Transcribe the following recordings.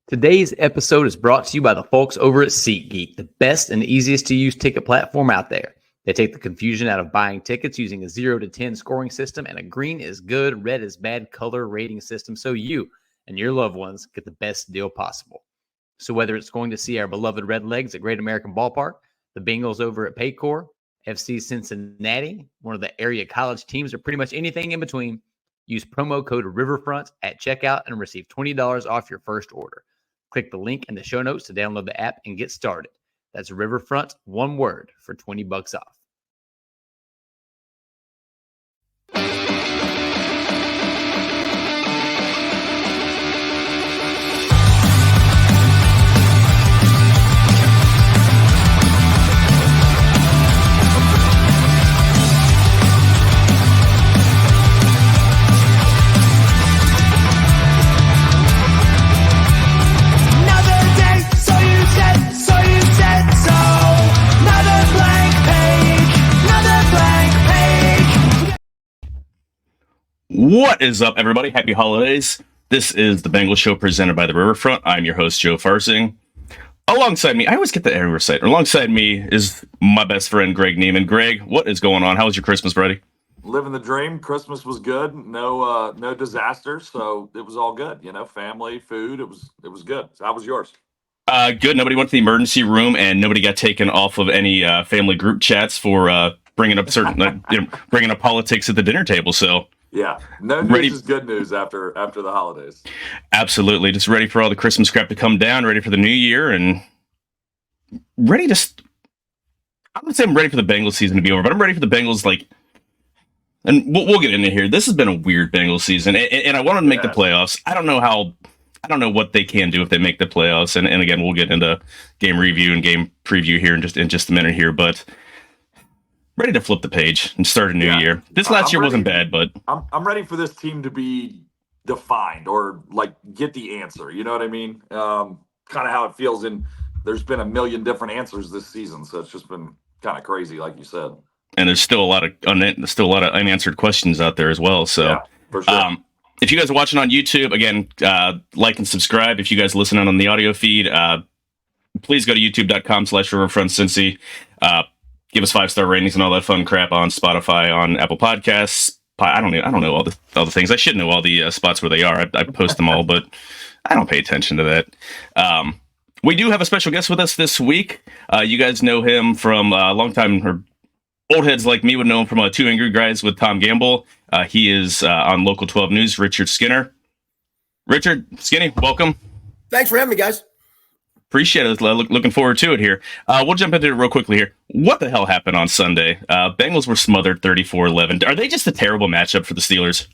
Today's episode is brought to you by the folks over at SeatGeek, the best and easiest to use ticket platform out there. They take the confusion out of buying tickets using a 0 to 10 scoring system and a green is good, red is bad color rating system so you and your loved ones get the best deal possible. So whether it's going to see our beloved Redlegs at Great American Ballpark, the Bengals over at Paycor, FC Cincinnati, one of the area college teams, or pretty much anything in between, use promo code Riverfront at checkout and receive $20 off your first order. Click the link in the show notes to download the app and get started. That's Riverfront, one word, for $20 off. What is up, everybody? Happy holidays. This is the Bengals Show presented by the Riverfront. I'm your host, Joe Farsing. Alongside me, I always get the error site. Alongside me is my best friend, Greg Neiman. Greg, what is going on? How was your Christmas, buddy? Living the dream. Christmas was good. No disasters, so it was all good. You know, family, food. It was good. So how was yours? Good. Nobody went to the emergency room, and nobody got taken off of any family group chats for bringing up certain, bringing up politics at the dinner table. So. Yeah, no news is good news after the holidays. Absolutely. Just ready for all the Christmas crap to come down, ready for the new year, and ready to... I would say I'm ready for the Bengals season to be over, but I'm ready for the Bengals, and we'll get into here. This has been a weird Bengals season, and I want them to make the playoffs. I don't know what they can do if they make the playoffs, and again, we'll get into game review and game preview here in just a minute here, but... ready to flip the page and start a new year. This last year wasn't bad, but I'm ready for this team to be defined or get the answer. You know what I mean? Kind of how it feels. There's been a million different answers this season, so it's just been kind of crazy, like you said. And there's still a lot of unanswered questions out there as well. So, yeah, for sure. If you guys are watching on YouTube, again, like and subscribe. If you guys are listening on the audio feed, please go to youtube.com/riverfrontcincy. Give us 5-star ratings and all that fun crap on Spotify, on Apple Podcasts. I don't know all the things. I should know all the spots where they are. I post them all, but I don't pay attention to that. We do have a special guest with us this week. You guys know him from a long time, or old heads like me would know him from Two Angry Guys with Tom Gamble. He is on Local 12 News, Richard Skinner. Richard, Skinny, welcome. Thanks for having me, guys. Appreciate it. Looking forward to it here. We'll jump into it real quickly here. What the hell happened on Sunday? Bengals were smothered 34-11. Are they just a terrible matchup for the Steelers?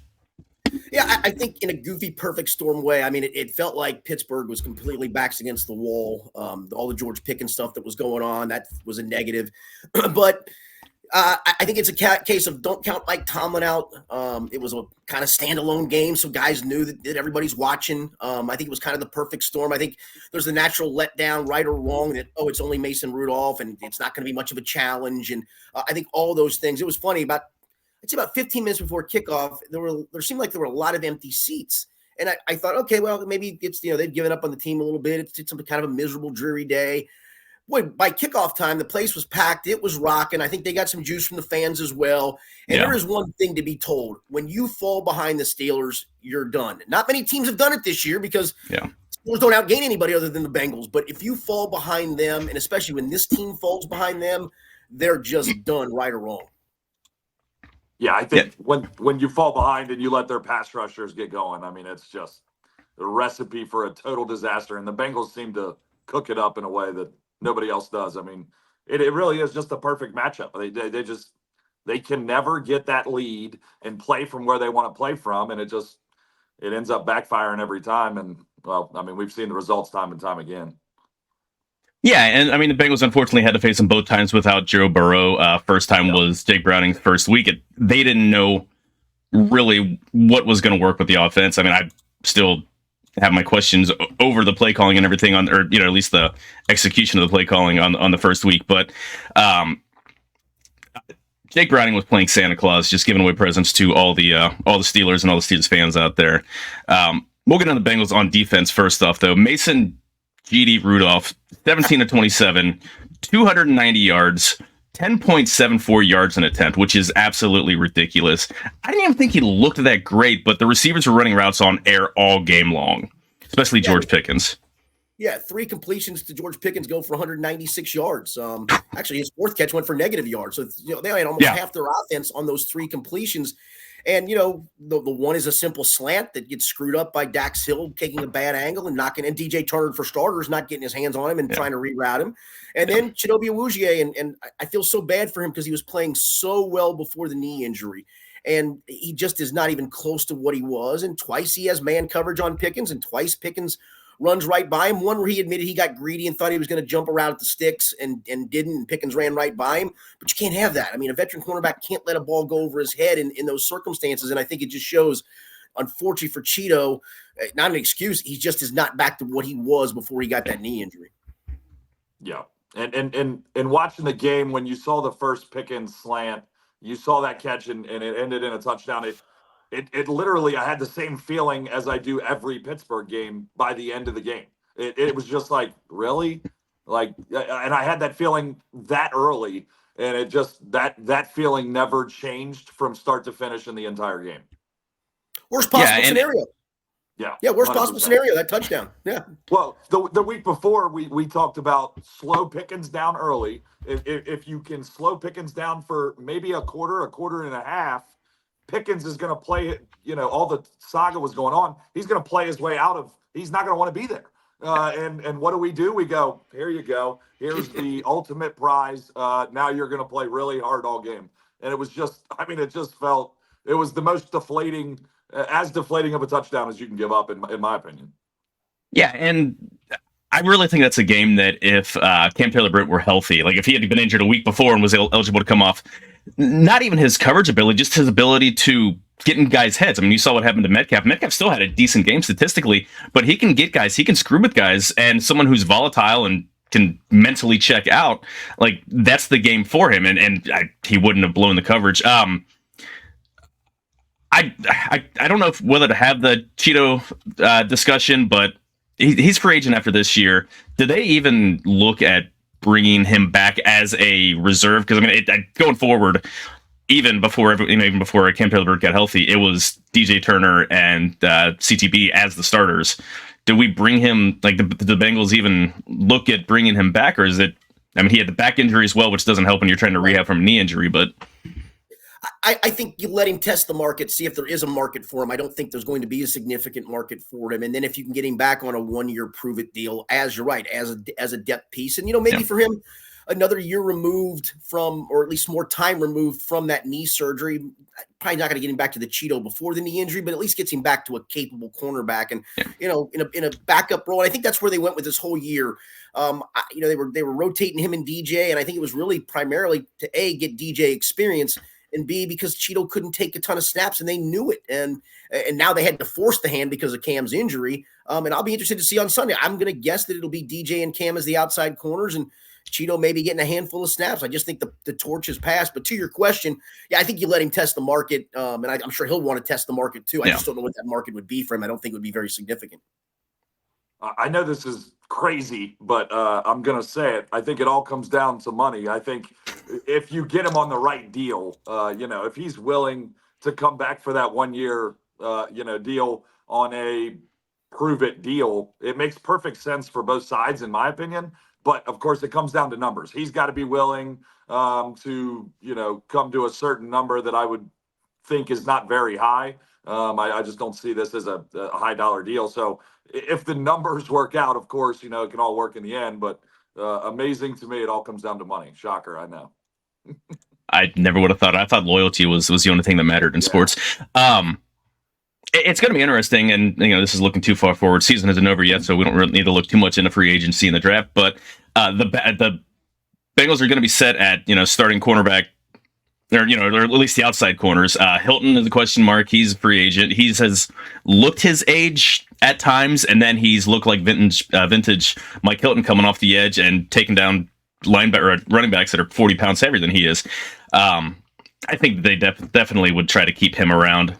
Yeah, I think in a goofy, perfect storm way. I mean, it felt like Pittsburgh was completely backs against the wall. All the George Pickens stuff that was going on, that was a negative. But I think it's a case of don't count Mike Tomlin out. It was a kind of standalone game, so guys knew that everybody's watching. I think it was kind of the perfect storm. I think there's the natural letdown, right or wrong, that, it's only Mason Rudolph, and it's not going to be much of a challenge. And I think all those things. It was funny, about 15 minutes before kickoff, there seemed like there were a lot of empty seats. And I thought, okay, well, maybe it's, they've given up on the team a little bit. It's some kind of a miserable, dreary day. Boy, by kickoff time, the place was packed. It was rocking. I think they got some juice from the fans as well. And there is one thing to be told. When you fall behind the Steelers, you're done. Not many teams have done it this year because Steelers don't outgain anybody other than the Bengals. But if you fall behind them, and especially when this team falls behind them, they're just done, right or wrong. Yeah, I think when you fall behind and you let their pass rushers get going, I mean, it's just the recipe for a total disaster. And the Bengals seem to cook it up in a way that nobody else does. I mean, it really is just a perfect matchup. They can never get that lead and play from where they want to play from, and it ends up backfiring every time. And well, I mean, we've seen the results time and time again. Yeah, and I mean, the Bengals unfortunately had to face them both times without Joe Burrow. First time was Jake Browning's first week. They didn't know really what was going to work with the offense. I mean, I still have my questions over the play calling and everything at least the execution of the play calling on the first week. But Jake Browning was playing Santa Claus, just giving away presents to all the Steelers and all the Steelers fans out there. We'll get on the Bengals on defense first off, though. Mason G.D. Rudolph, 17 of 27, 290 yards, 10.74 yards an attempt, which is absolutely ridiculous. I didn't even think he looked that great, but the receivers were running routes on air all game long, especially George Pickens. Yeah, 3 completions to George Pickens go for 196 yards. Actually, his 4th catch went for negative yards. So they had almost half their offense on those 3 completions. And, the one is a simple slant that gets screwed up by Dax Hill taking a bad angle and knocking, and DJ Turner, for starters, not getting his hands on him and trying to reroute him. And then Chidobe Awuzie, and I feel so bad for him because he was playing so well before the knee injury. And he just is not even close to what he was. And twice he has man coverage on Pickens, and twice Pickens runs right by him. One where he admitted he got greedy and thought he was going to jump around at the sticks and didn't, and Pickens ran right by him. But you can't have that. I mean, a veteran cornerback can't let a ball go over his head in those circumstances. And I think it just shows, unfortunately for Cheeto, not an excuse, he just is not back to what he was before he got that knee injury. Yeah. And watching the game, when you saw the first Pickens slant, you saw that catch and it ended in a touchdown. It literally, I had the same feeling as I do every Pittsburgh game by the end of the game. It was just like, really? Like, and I had that feeling that early, and it just, that feeling never changed from start to finish in the entire game. Worst possible scenario. Yeah, worst 100%. Possible scenario, that touchdown. Yeah. Well, the week before, we talked about slow Pickens down early. If you can slow Pickens down for maybe a quarter and a half, Pickens is going to play it, all the saga was going on. He's going to play his way out of, he's not going to want to be there. And what do? We go, here you go. Here's the ultimate prize. Now you're going to play really hard all game. And it was just, it just felt, it was the most deflating, as deflating of a touchdown as you can give up, in my opinion. Yeah, and I really think that's a game that if Cam Taylor-Britt were healthy, like if he had been injured a week before and was eligible to come off, not even his coverage ability, just his ability to get in guys' heads. I mean, you saw what happened to Metcalf. Metcalf still had a decent game statistically, but he can get guys, he can screw with guys, and someone who's volatile and can mentally check out, like, that's the game for him, and he wouldn't have blown the coverage. I don't know whether to have the Cheeto discussion, but he's free agent after this year. Did they even look at bringing him back as a reserve? Because going forward, even before Cam Taylor-Britt got healthy, it was DJ Turner and CTB as the starters. Did we bring him, like, the Bengals even look at bringing him back, or is it? He had the back injury as well, which doesn't help when you're trying to rehab from a knee injury, but. I think you let him test the market, see if there is a market for him. I don't think there's going to be a significant market for him. And then if you can get him back on a 1-year prove-it deal, as you're right, as a depth piece. And, maybe for him, another year removed from, or at least more time removed from that knee surgery, probably not going to get him back to the Cheeto before the knee injury, but at least gets him back to a capable cornerback and, in a backup role. And I think that's where they went with this whole year. They were rotating him and DJ, and I think it was really primarily to get DJ experience, and B, because Cheeto couldn't take a ton of snaps, and they knew it. And now they had to force the hand because of Cam's injury. And I'll be interested to see on Sunday. I'm going to guess that it'll be DJ and Cam as the outside corners, and Cheeto maybe getting a handful of snaps. I just think the torch has passed. But to your question, I think you let him test the market, and I'm sure he'll want to test the market too. I just don't know what that market would be for him. I don't think it would be very significant. I know this is crazy, but I'm going to say it. I think it all comes down to money. I think if you get him on the right deal, if he's willing to come back for that 1-year, deal on a prove-it deal, it makes perfect sense for both sides, in my opinion. But, of course, it comes down to numbers. He's got to be willing to, come to a certain number that I would think is not very high. I just don't see this as a high-dollar deal. So if the numbers work out, of course, it can all work in the end. But amazing to me, it all comes down to money. Shocker, I know. I never would have thought. I thought loyalty was the only thing that mattered in sports. It's going to be interesting, and this is looking too far forward. Season isn't over yet, so we don't really need to look too much into free agency in the draft. But the Bengals are going to be set at starting cornerback, or or at least the outside corners. Hilton is a question mark. He's a free agent. He has looked his age at times, and then he's looked like vintage Mike Hilton coming off the edge and taking down linebacker or running backs that are 40 pounds heavier than he is. I think they definitely would try to keep him around.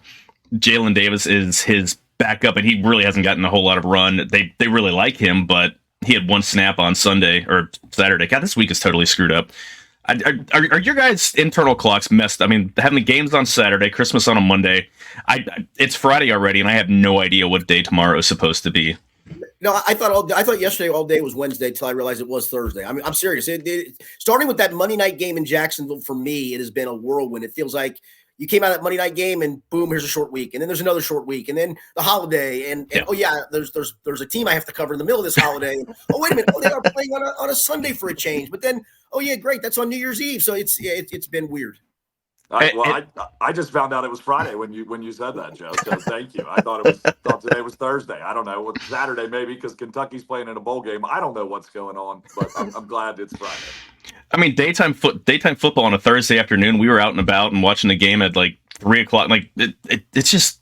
Jalen Davis is his backup, and he really hasn't gotten a whole lot of run. They really like him, but he had one snap on Sunday or Saturday. God, this week is totally screwed up. Are your guys' internal clocks messed? I mean, having the games on Saturday, Christmas on a Monday. It's Friday already, and I have no idea what day tomorrow is supposed to be. No, I thought yesterday all day was Wednesday until I realized it was Thursday. I mean, I'm serious. Starting with that Monday night game in Jacksonville, for me, it has been a whirlwind. It feels like you came out of that Monday night game and boom, here's a short week, and then there's another short week, and then the holiday, and oh yeah, there's a team I have to cover in the middle of this holiday. And, oh wait a minute, they are playing on a Sunday for a change, but then oh yeah, great, that's on New Year's Eve, so it's been weird. I just found out it was Friday when you said that, Joe. So thank you. I thought today was Thursday. I don't know. It's Saturday maybe because Kentucky's playing in a bowl game. I don't know what's going on, but I'm glad it's Friday. I mean, daytime football on a Thursday afternoon. We were out and about and watching the game at like 3:00. Like it's just.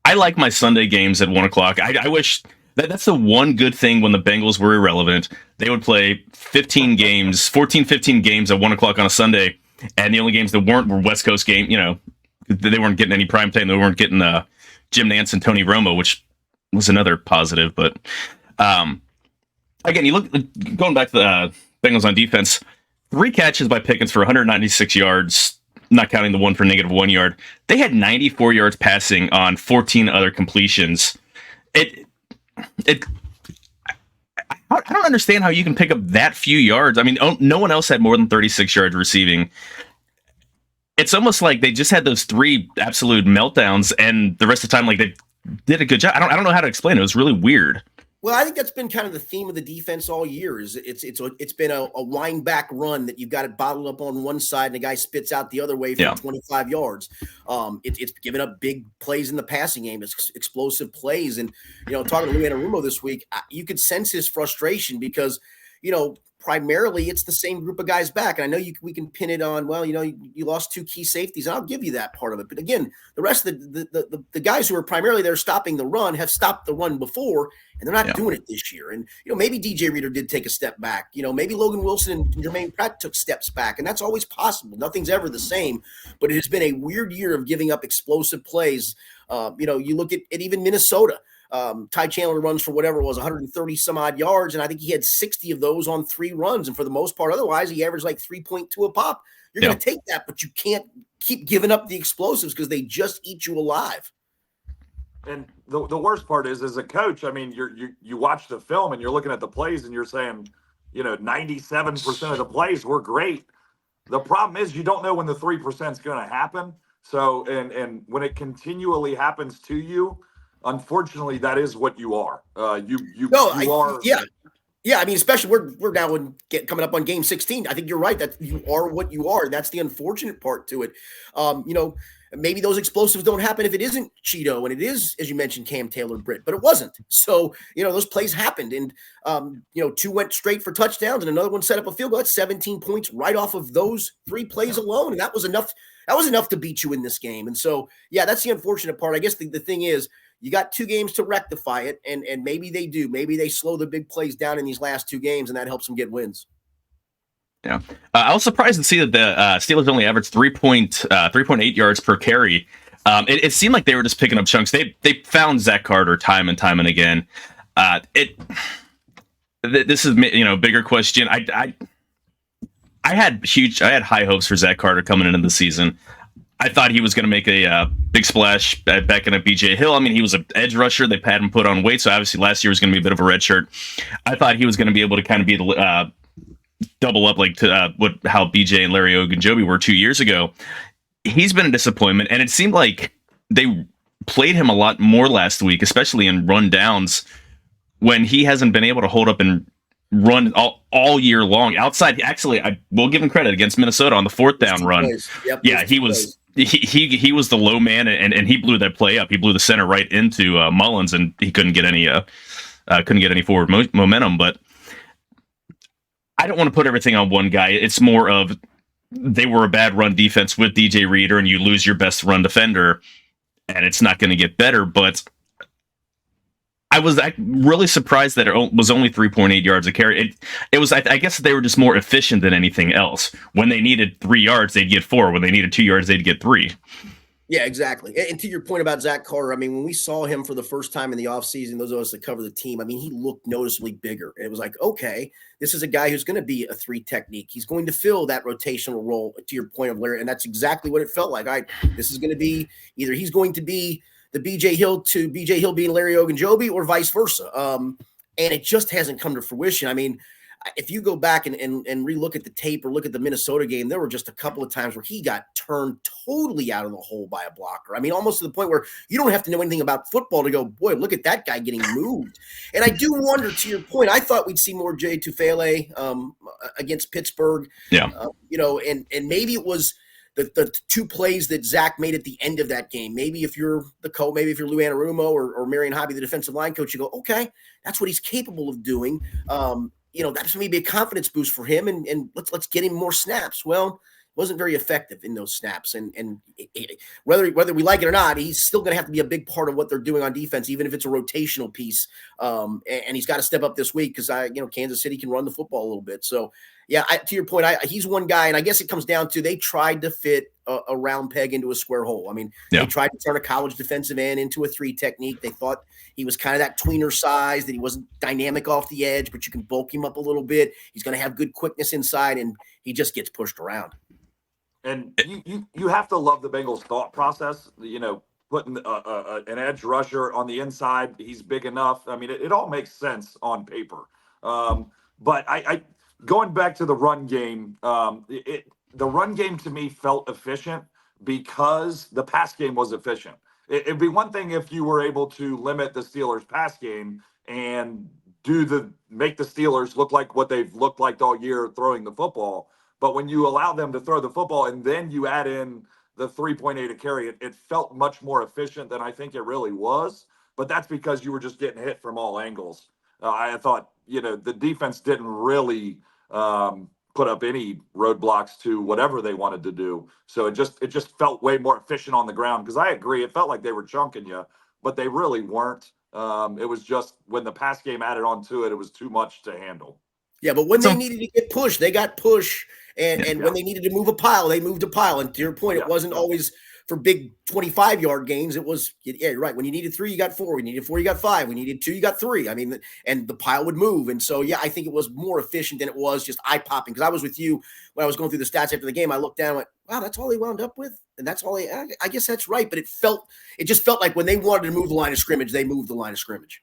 I like my Sunday games at 1:00. I wish that's the one good thing when the Bengals were irrelevant. They would play 15 games at 1:00 on a Sunday. And the only games that weren't were West Coast game. You know, they weren't getting any prime time. They weren't getting Jim Nantz and Tony Romo, which was another positive. But again, you look going back to the Bengals on defense. 3 catches by Pickens for 196 yards, not counting the one for -1 yard. They had 94 yards passing on 14 other completions. I don't understand how you can pick up that few yards. I mean, no one else had more than 36 yards receiving. It's almost like they just had those 3 absolute meltdowns, and the rest of the time, like, they did a good job. I don't know how to explain it. It was really weird. Well, I think that's been kind of the theme of the defense all year. Is it's been a wind back run that you've got it bottled up on one side and the guy spits out the other way from 25 yards. It's given up big plays in the passing game. It's explosive plays, and talking to Lou Anarumo this week, you could sense his frustration because primarily it's the same group of guys back. And I know we can pin it on, well, you lost 2 key safeties, and I'll give you that part of it. But again, the rest of the guys who are primarily there stopping the run have stopped the run before, and they're not doing it this year. And, maybe DJ Reader did take a step back. Maybe Logan Wilson and Jermaine Pratt took steps back, and that's always possible. Nothing's ever the same, but it has been a weird year of giving up explosive plays. You look at even Minnesota. Ty Chandler runs for whatever it was 130 some odd yards, and I think he had 60 of those on 3 runs, and for the most part otherwise he averaged like 3.2 a pop. You're going to take that, but you can't keep giving up the explosives because they just eat you alive. And the worst part is, as a coach, I mean, you watch the film and you're looking at the plays and you're saying 97% of the plays were great. The problem is you don't know when the 3% is going to happen. So and when it continually happens to you, unfortunately, that is what you are. You are. Yeah. I mean, especially we're now coming up on game 16. I think you're right that you are what you are. That's the unfortunate part to it. Maybe those explosives don't happen if it isn't Cheeto and it is, as you mentioned, Cam Taylor-Britt, but it wasn't. So, those plays happened, and 2 went straight for touchdowns and another one set up a field goal. That's 17 points right off of those 3 plays alone. And that was enough. That was enough to beat you in this game. And so, that's the unfortunate part. I guess the thing is, you got 2 games to rectify it, and maybe they do. Maybe they slow the big plays down in these last 2 games, and that helps them get wins. Yeah, I was surprised to see that the Steelers only averaged 3.8 yards per carry. It seemed like they were just picking up chunks. They found Zach Carter time and time and again. This is bigger question. I had high hopes for Zach Carter coming into the season. I thought he was going to make a big splash back in a BJ Hill. I mean, he was an edge rusher. They had him put on weight, so obviously last year was going to be a bit of a red shirt. I thought he was going to be able to kind of be the double up like to how BJ and Larry Ogunjobi were 2 years ago. He's been a disappointment, and it seemed like they played him a lot more last week, especially in run downs, when he hasn't been able to hold up and run all year long. Outside, actually, I will give him credit against Minnesota on the 4th down run. Yep, he was the low man, and he blew that play up. He blew the center right into Mullins, and he couldn't get any forward momentum. But I don't want to put everything on one guy. It's more of they were a bad run defense with DJ Reader, and you lose your best run defender, and it's not going to get better. But I was really surprised that it was only 3.8 yards a carry. It was, I guess they were just more efficient than anything else. When they needed 3 yards, they'd get 4. When they needed 2 yards, they'd get 3. Yeah, exactly. And to your point about Zach Carter, I mean, when we saw him for the first time in the offseason, those of us that cover the team, I mean, he looked noticeably bigger. It was like, okay, this is a guy who's going to be a 3 technique. He's going to fill that rotational role, to your point of Larry. And that's exactly what it felt like. This is going to be either he's going to be the BJ Hill to BJ Hill being Larry Ogunjobi or vice versa. And it just hasn't come to fruition. I mean, if you go back and relook at the tape or look at the Minnesota game, there were just a couple of times where he got turned totally out of the hole by a blocker. I mean, almost to the point where you don't have to know anything about football to go, boy, look at that guy getting moved. And I do wonder, to your point, I thought we'd see more Jay Tufele against Pittsburgh. Yeah. And maybe it was the 2 plays that Zach made at the end of that game. Maybe if you're the coach, maybe if you're Lou Anarumo or Marion Hobby, the defensive line coach, you go, okay, that's what he's capable of doing. That's maybe a confidence boost for him, and let's get him more snaps. Well, wasn't very effective in those snaps, and whether we like it or not, he's still going to have to be a big part of what they're doing on defense, even if it's a rotational piece. And he's got to step up this week because Kansas City can run the football a little bit. So yeah, to your point, he's one guy, and I guess it comes down to they tried to fit a round peg into a square hole. I mean, They tried to turn a college defensive end into a 3 technique. They thought he was kind of that tweener size, that he wasn't dynamic off the edge, but you can bulk him up a little bit. He's going to have good quickness inside, and he just gets pushed around. And you have to love the Bengals' thought process. Putting an edge rusher on the inside, he's big enough. I mean, it all makes sense on paper. But I going back to the run game, the run game to me felt efficient because the pass game was efficient. It'd be one thing if you were able to limit the Steelers' pass game and make the Steelers look like what they've looked like all year throwing the football. But when you allow them to throw the football and then you add in the 3.8 a carry, it felt much more efficient than I think it really was. But that's because you were just getting hit from all angles. I thought, the defense didn't really put up any roadblocks to whatever they wanted to do. So it just felt way more efficient on the ground, because I agree, it felt like they were chunking you, but they really weren't. It was just when the pass game added on to it, it was too much to handle. Yeah, but when they needed to get pushed, they got pushed. And when they needed to move a pile, they moved a pile. And to your point, it wasn't always for big 25-yard gains. It was, you're right. When you needed 3, you got 4. When you needed 4, you got 5. When you needed 2, you got 3. I mean, and the pile would move. And so, I think it was more efficient than it was just eye-popping. Because I was with you when I was going through the stats after the game. I looked down and went, wow, that's all they wound up with? And that's all I guess that's right. But it just felt like when they wanted to move the line of scrimmage, they moved the line of scrimmage.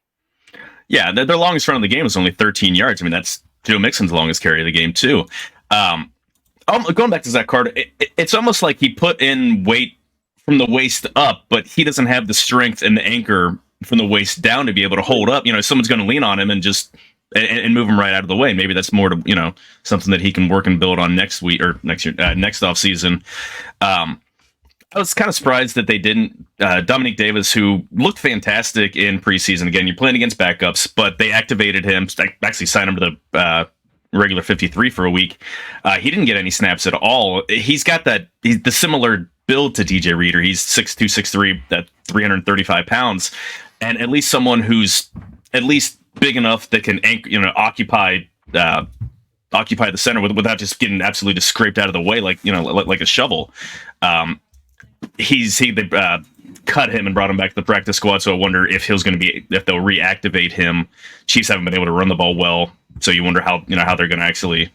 Yeah, their longest run of the game was only 13 yards. I mean, that's Joe Mixon's longest carry of the game, too. Going back to Zach Carter, it's almost like he put in weight from the waist up, but he doesn't have the strength and the anchor from the waist down to be able to hold up. Someone's going to lean on him and just and move him right out of the way. Maybe that's more to something that he can work and build on next week or next year, next offseason. I was kind of surprised that they didn't. Dominique Davis, who looked fantastic in preseason. Again, you're playing against backups, but they activated him. Actually, signed him to the regular 53 for a week. He didn't get any snaps at all. He's got the similar build to DJ Reader. He's 6'2", 6'3", that 335 pounds, and at least someone who's at least big enough that can occupy the center without just getting absolutely just scraped out of the way like a shovel. They cut him and brought him back to the practice squad. So I wonder if they'll reactivate him. Chiefs haven't been able to run the ball well, so you wonder how they're going to actually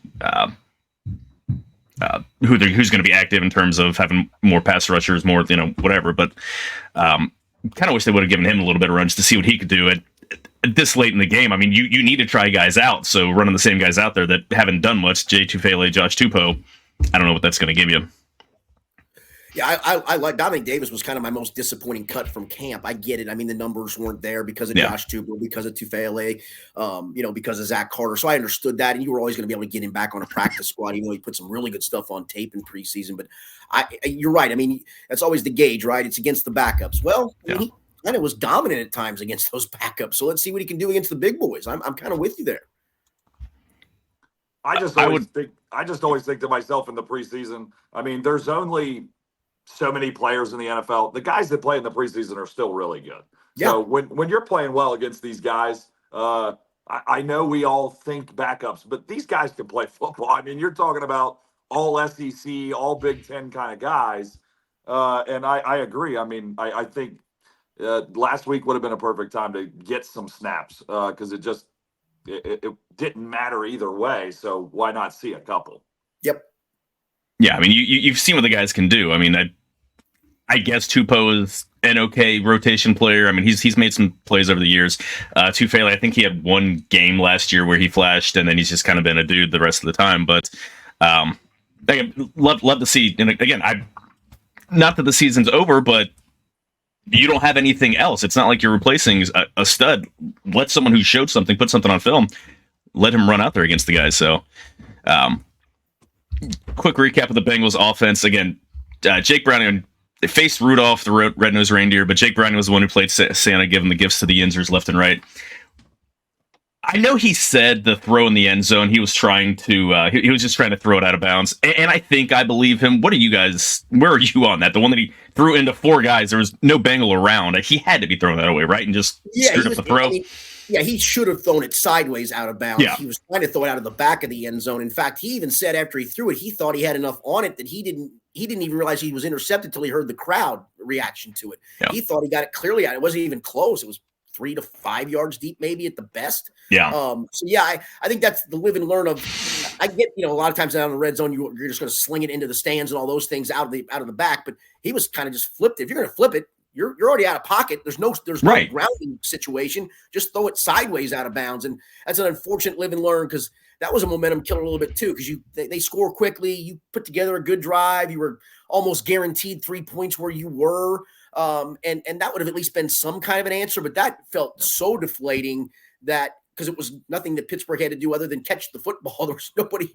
who's going to be active in terms of having more pass rushers, more whatever. But kind of wish they would have given him a little bit of run just to see what he could do at this late in the game. I mean, you need to try guys out. So running the same guys out there that haven't done much, Jay Tufele, Josh Tupou, I don't know what that's going to give you. Yeah, I like Dominic Davis was kind of my most disappointing cut from camp. I get it. I mean, the numbers weren't there because of Josh Tupou, because of Tufele, because of Zach Carter. So I understood that, and you were always going to be able to get him back on a practice squad, even though he put some really good stuff on tape in preseason. But you're right. I mean, that's always the gauge, right? It's against the backups. Well, he kind of was dominant at times against those backups. So let's see what he can do against the big boys. I'm kind of with you there. I just always think to myself in the preseason, I mean, there's only so many players in the NFL. The guys that play in the preseason are still really good. Yeah. So when you're playing well against these guys, I know we all think backups, but these guys can play football. I mean, you're talking about all SEC, all Big Ten kind of guys. And I agree. I mean, I think last week would have been a perfect time to get some snaps because it didn't matter either way. So why not see a couple? Yep. Yeah, I mean, you've seen what the guys can do. I mean, I guess Tupou is an okay rotation player. I mean, he's made some plays over the years. Tufele, I think he had one game last year where he flashed, and then he's just kind of been a dude the rest of the time. But again, love to see. And again, not that the season's over, but you don't have anything else. It's not like you're replacing a stud. Let someone who showed something, put something on film, let him run out there against the guys. So, quick recap of the Bengals offense. Again, Jake Browning, they faced Rudolph, the red-nosed reindeer, but Jake Browning was the one who played Santa, giving the gifts to the Yinzers left and right. I know he said the throw in the end zone, he was trying to, he was just trying to throw it out of bounds. And I believe him. What are you guys, where are you on that? The one that he threw into four guys, there was no Bengal around. He had to be throwing that away, right? And just screwed up the throw. I mean, yeah, he should have thrown it sideways out of bounds. Yeah. He was trying to throw it out of the back of the end zone. In fact, he even said after he threw it, he thought he had enough on it that he didn't even realize he was intercepted until he heard the crowd reaction to it. Yeah. He thought he got it clearly out. It wasn't even close. It was 3 to 5 yards deep, maybe at the best. Yeah. So yeah, I think that's the live and learn of. I get, a lot of times down in the red zone, you're just going to sling it into the stands and all those things out of the back. But he was kind of just flipped it. If you're going to flip it, you're already out of pocket. There's no right. grounding situation. Just throw it sideways out of bounds, and that's an unfortunate live and learn because that was a momentum killer a little bit too. Because they score quickly. You put together a good drive. You were almost guaranteed 3 points where you were. And that would have at least been some kind of an answer, but that felt so deflating that because it was nothing that Pittsburgh had to do other than catch the football. There was nobody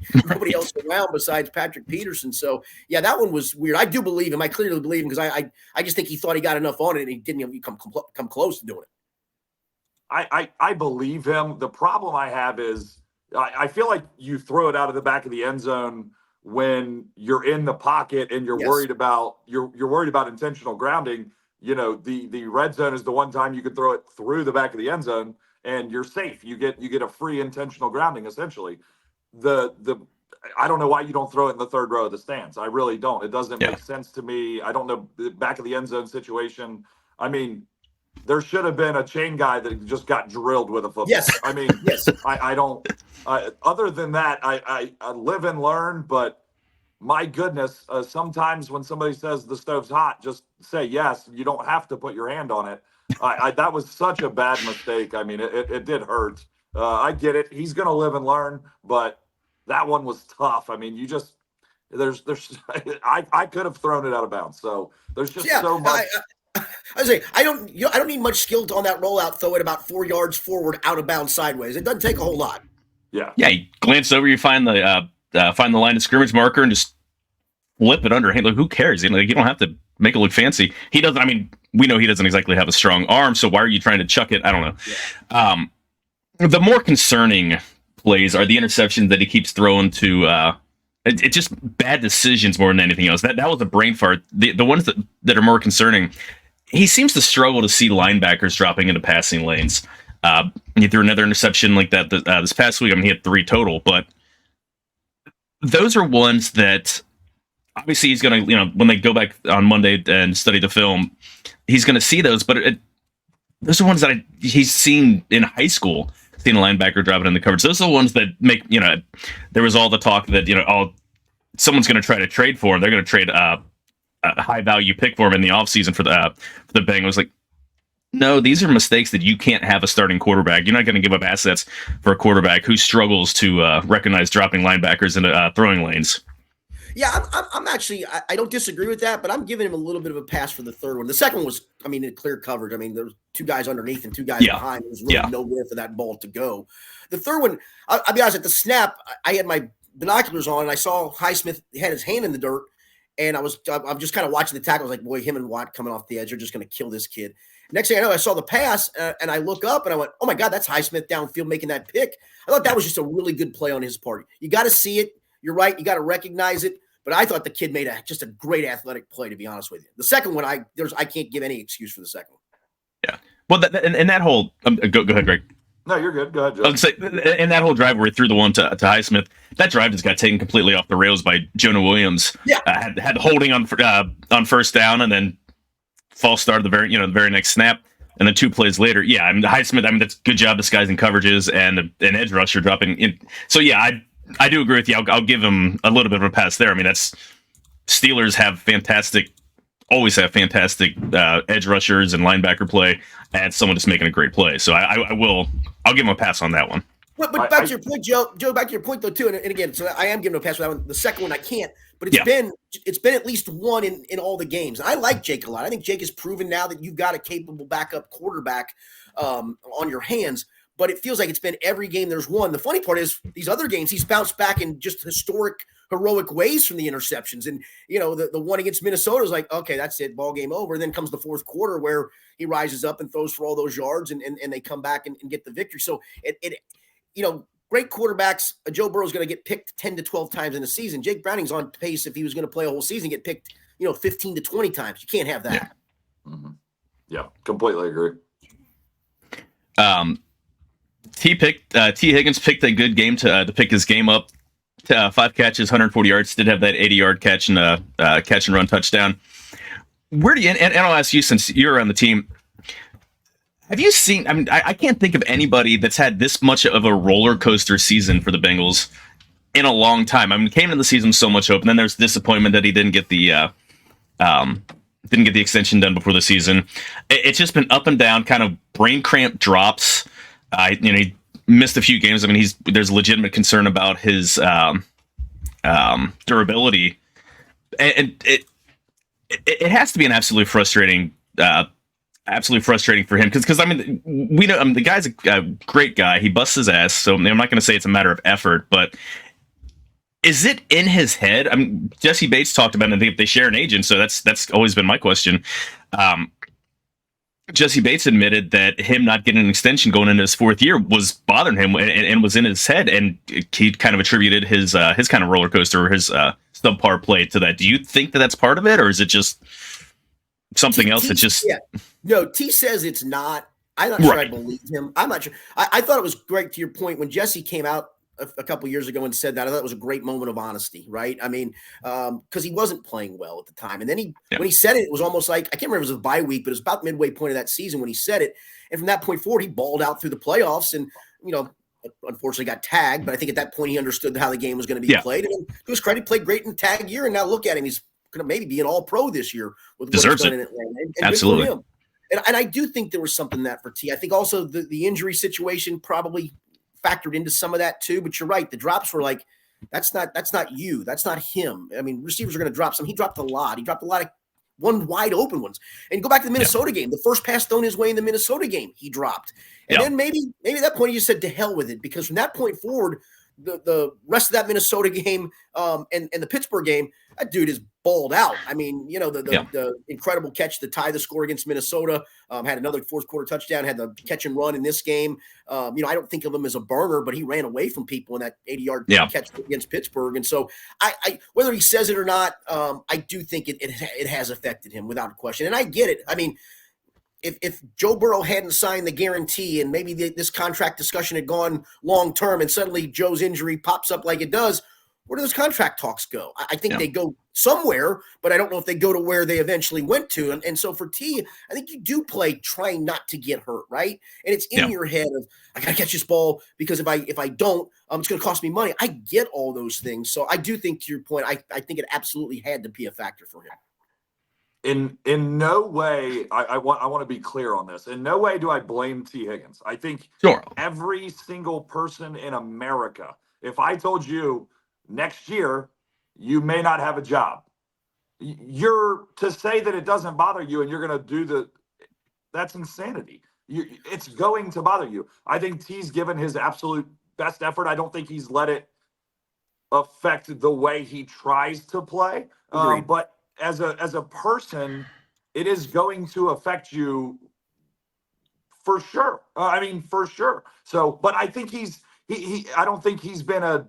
else around besides Patrick Peterson. So yeah, that one was weird. I do believe him. I clearly believe him because I just think he thought he got enough on it and he didn't even come close to doing it. I believe him. The problem I have is I feel like you throw it out of the back of the end zone when you're in the pocket and you're worried about you're worried about intentional grounding. The red zone is the one time you could throw it through the back of the end zone and you're safe. You get a free intentional grounding essentially. I don't know why you don't throw it in the third row of the stands. I really don't. It doesn't make sense to me. I don't know the back of the end zone situation. I mean, there should have been a chain guy that just got drilled with a football. Yes. I mean, I don't. Other than that, I live and learn. But my goodness, sometimes when somebody says the stove's hot, just say yes. You don't have to put your hand on it. That was such a bad mistake. I mean, it did hurt. I get it. He's going to live and learn. But that one was tough. I mean, there's I could have thrown it out of bounds. So there's just so much. I say I don't need much skill on that rollout. Throw it about 4 yards forward, out of bounds, sideways. It doesn't take a whole lot. Yeah. You glance over, you find the line of scrimmage marker, and just flip it underhand. Like, who cares? You don't have to make it look fancy. He doesn't. I mean, we know he doesn't exactly have a strong arm, so why are you trying to chuck it? I don't know. Yeah. The more concerning plays are the interceptions that he keeps throwing to. It's just bad decisions more than anything else. That was a brain fart. The ones that are more concerning. He seems to struggle to see linebackers dropping into passing lanes. He threw another interception like that this past week. I mean, he had 3 total, but those are ones that obviously he's going to, when they go back on Monday and study the film, he's going to see those. But those are ones that he's seen in high school, seeing a linebacker dropping in the coverage. Those are the ones that make, there was all the talk that, someone's going to try to trade for him. They're going to trade a high value pick for him in the offseason for the Bengals. Like, no, these are mistakes that you can't have a starting quarterback. You're not going to give up assets for a quarterback who struggles to recognize dropping linebackers into throwing lanes. Yeah, I'm actually, I don't disagree with that, but I'm giving him a little bit of a pass for the third one. The second one was, in clear coverage. I mean, there was 2 guys underneath and 2 guys behind. There was really nowhere for that ball to go. The third one, I'll be honest, at the snap, I had my binoculars on and I saw Highsmith had his hand in the dirt. And I'm just kind of watching the tackle. I was like, boy, him and Watt coming off the edge are just going to kill this kid. Next thing I know, I saw the pass and I look up and I went, oh my God, that's Highsmith downfield making that pick. I thought that was just a really good play on his part. You got to see it. You're right. You got to recognize it. But I thought the kid made just a great athletic play, to be honest with you. The second one, I can't give any excuse for the second one. Yeah. Well, and that whole go ahead, Greg. No, you're good. Go ahead, Joe. I would say, and that whole drive where he threw the one to Highsmith, that drive just got taken completely off the rails by Jonah Williams. Yeah. Had holding on first down, and then false start the very next snap, and then 2 plays later. Yeah, I mean Highsmith. I mean that's good job disguising coverages and an edge rusher dropping in. So yeah, I do agree with you. I'll give him a little bit of a pass there. I mean that's Steelers always have fantastic edge rushers and linebacker play, and someone just making a great play. So I'll give him a pass on that one. But back to your point, Joe. Joe, back to your point though too. And again, so I am giving him a pass for that one. The second one I can't. But it's been at least one in all the games. I like Jake a lot. I think Jake has proven now that you've got a capable backup quarterback on your hands. But it feels like it's been every game there's one. The funny part is these other games he's bounced back in just heroic ways from the interceptions. And, the one against Minnesota is like, okay, that's it, ball game over. And then comes the fourth quarter where he rises up and throws for all those yards and they come back and get the victory. So great quarterbacks, Joe Burrow is going to get picked 10 to 12 times in a season. Jake Browning's on pace if he was going to play a whole season, get picked, 15 to 20 times. You can't have that. Yeah, yeah, completely agree. T Higgins picked a good game to pick his game up. 5 catches, 140 yards. Did have that 80-yard catch and catch and run touchdown. Where do you? And I'll ask you since you're on the team. Have you seen? I mean, I can't think of anybody that's had this much of a roller coaster season for the Bengals in a long time. I mean, came into the season with so much hope, and then there's disappointment that he didn't get the extension done before the season. It's just been up and down, kind of brain cramp drops. He missed a few games. I mean, there's legitimate concern about his durability, and it has to be an absolutely frustrating for him because I mean we know the guy's a great guy. He busts his ass, so I'm not going to say it's a matter of effort, but is it in his head? I mean, Jesse Bates talked about it. I think they share an agent, so that's always been my question. Jesse Bates admitted that him not getting an extension going into his 4th year was bothering him and was in his head, and he kind of attributed his kind of roller coaster or his subpar play to that. Do you think that that's part of it, or is it just something else that just? Yeah. No, T says it's not. I'm not sure I believe him. I'm not sure. I thought it was great to your point when Jesse came out a couple years ago and said that. I thought it was a great moment of honesty, right? I mean, because he wasn't playing well at the time. And then when he said it, it was almost like, I can't remember if it was a bye week, but it was about midway point of that season when he said it. And from that point forward, he balled out through the playoffs and, unfortunately got tagged. But I think at that point he understood how the game was going to be played. And to his credit, he played great in the tag year. And now look at him. He's going to maybe be an all-pro this year with what he's done in Atlanta. And absolutely. Good for him. And I do think there was something in that for T. I think also the injury situation probably factored into some of that too. But you're right. The drops were like, that's not you. That's not him. I mean, receivers are going to drop some. He dropped a lot. He dropped a lot of one wide open ones. And go back to the Minnesota game. The first pass thrown his way in the Minnesota game, he dropped. And then maybe at that point he just said to hell with it, because from that point forward, the rest of that Minnesota game and the Pittsburgh game, that dude is balled out. I mean, the incredible catch to tie the score against Minnesota, had another fourth quarter touchdown, had the catch and run in this game. I don't think of him as a burner, but he ran away from people in that 80-yard catch against Pittsburgh. And so I whether he says it or not, I do think it has affected him without a question. And I get it. I mean, if Joe Burrow hadn't signed the guarantee and maybe this contract discussion had gone long term and suddenly Joe's injury pops up like it does, where do those contract talks go? I think they go somewhere, but I don't know if they go to where they eventually went to. And so for T, I think you do play trying not to get hurt, right? And it's in your head of, I got to catch this ball because if I don't, it's going to cost me money. I get all those things. So I do think, to your point, I think it absolutely had to be a factor for him. In no way, I want to be clear on this. In no way do I blame T. Higgins. I think every single person in America, if I told you next year you may not have a job, you're to say that it doesn't bother you and you're going to do that's insanity. It's going to bother you. I think T's given his absolute best effort. I don't think he's let it affect the way he tries to play. But as a person, it is going to affect you for sure. For sure. So, but I think I don't think he's been a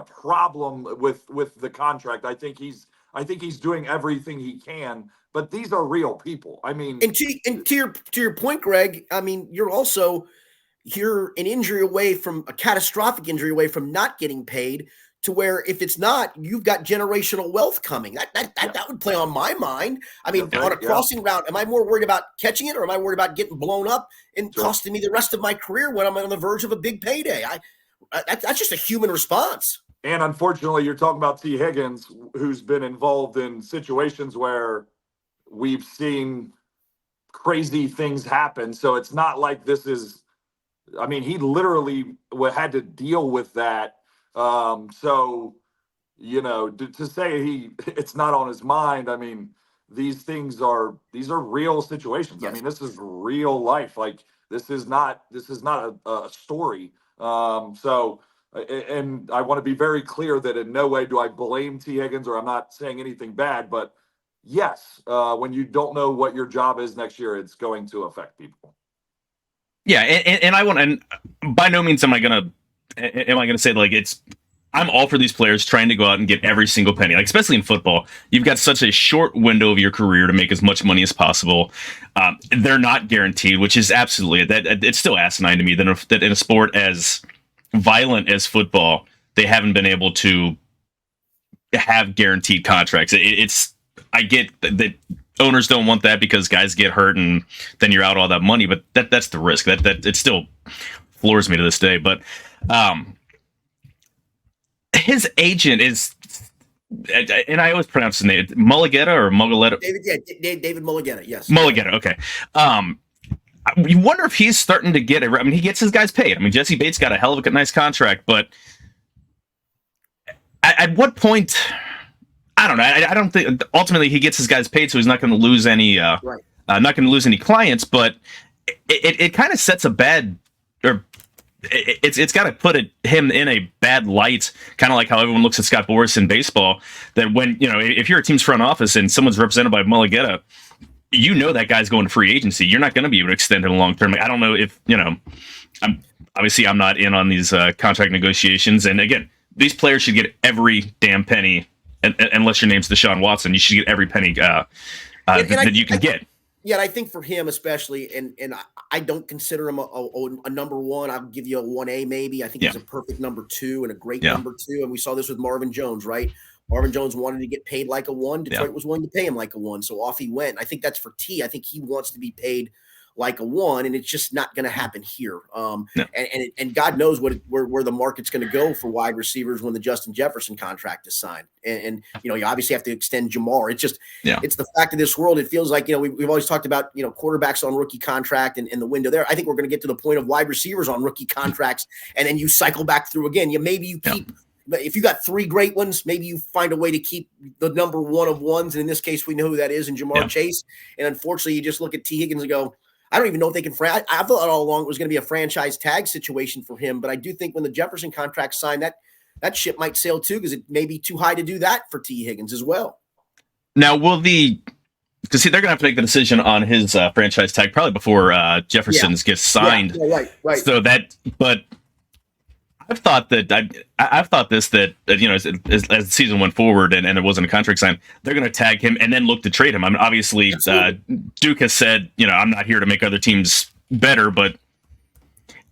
problem with the contract. I think he's doing everything he can, but these are real people. I mean, and to your point, Greg, I mean, you're also, you're an injury away from a catastrophic injury away from not getting paid, to where if it's not, you've got generational wealth coming. That would play on my mind. I mean, on a crossing route, am I more worried about catching it, or am I worried about getting blown up and costing me the rest of my career when I'm on the verge of a big payday? That's just a human response. And unfortunately, you're talking about T. Higgins, who's been involved in situations where we've seen crazy things happen. So it's not like this is, I mean, he literally had to deal with that. So, you know, to say it's not on his mind, I mean, these are real situations. Yes. I mean, this is real life. Like, this is not a story. So, and I want to be very clear that in no way do I blame T. Higgins, or I'm not saying anything bad, but yes, when you don't know what your job is next year, it's going to affect people. Yeah, and by no means am I gonna say like I'm all for these players trying to go out and get every single penny. Like, especially in football, you've got such a short window of your career to make as much money as possible. They're not guaranteed, which is absolutely it's still asinine to me that in a sport as violent as football, they haven't been able to have guaranteed contracts. I get that owners don't want that because guys get hurt and then you're out all that money, but that's the risk. That it still floors me to this day. But his agent is, and I always pronounce his name, Mulligetta or Mulligetta? David Mulligetta, yes. Mulligetta, okay. You wonder if he's starting to get it. I mean, he gets his guys paid. I mean, Jesse Bates got a hell of a nice contract, but at what point? I don't know. I don't think ultimately he gets his guys paid, so he's not going to lose any. Not going to lose any clients, but it kind of sets a bad, or it's got to put him in a bad light, kind of like how everyone looks at Scott Boras in baseball. That when if you're a team's front office and someone's represented by Mulligetta, that guy's going to free agency. You're not going to be able to extend it long term. I don't know if I'm not in on these contract negotiations, and again, these players should get every damn penny. Unless your name's Deshaun Watson, you should get every penny that you can get. Yeah, and I think for him especially, and I don't consider him a number one. I'll give you a 1A maybe. I think he's a perfect number 2 and a great number 2. And we saw this with Marvin Jones, right? Marvin Jones wanted to get paid like a 1. Detroit was willing to pay him like a 1, so off he went. I think that's for T. I think he wants to be paid like a 1, and it's just not going to happen here. And God knows where the market's going to go for wide receivers when the Justin Jefferson contract is signed. And you obviously have to extend Jamar. It's just it's the fact of this world. It feels like we've always talked about quarterbacks on rookie contract and the window there. I think we're going to get to the point of wide receivers on rookie contracts, and then you cycle back through again. Maybe you keep. If you got 3 great ones, maybe you find a way to keep the number 1 of ones. And in this case, we know who that is in Jamar Chase. And unfortunately, you just look at T. Higgins and go, I don't even know if they can. I thought all along it was going to be a franchise tag situation for him, but I do think when the Jefferson contract signed, that ship might sail too, because it may be too high to do that for T. Higgins as well. Now, because they're going to have to make the decision on his franchise tag probably before Jefferson's gets signed. Yeah, right. So but I've thought that as the season went forward and it wasn't a contract sign, they're going to tag him and then look to trade him. I mean, obviously, Duke has said, I'm not here to make other teams better, but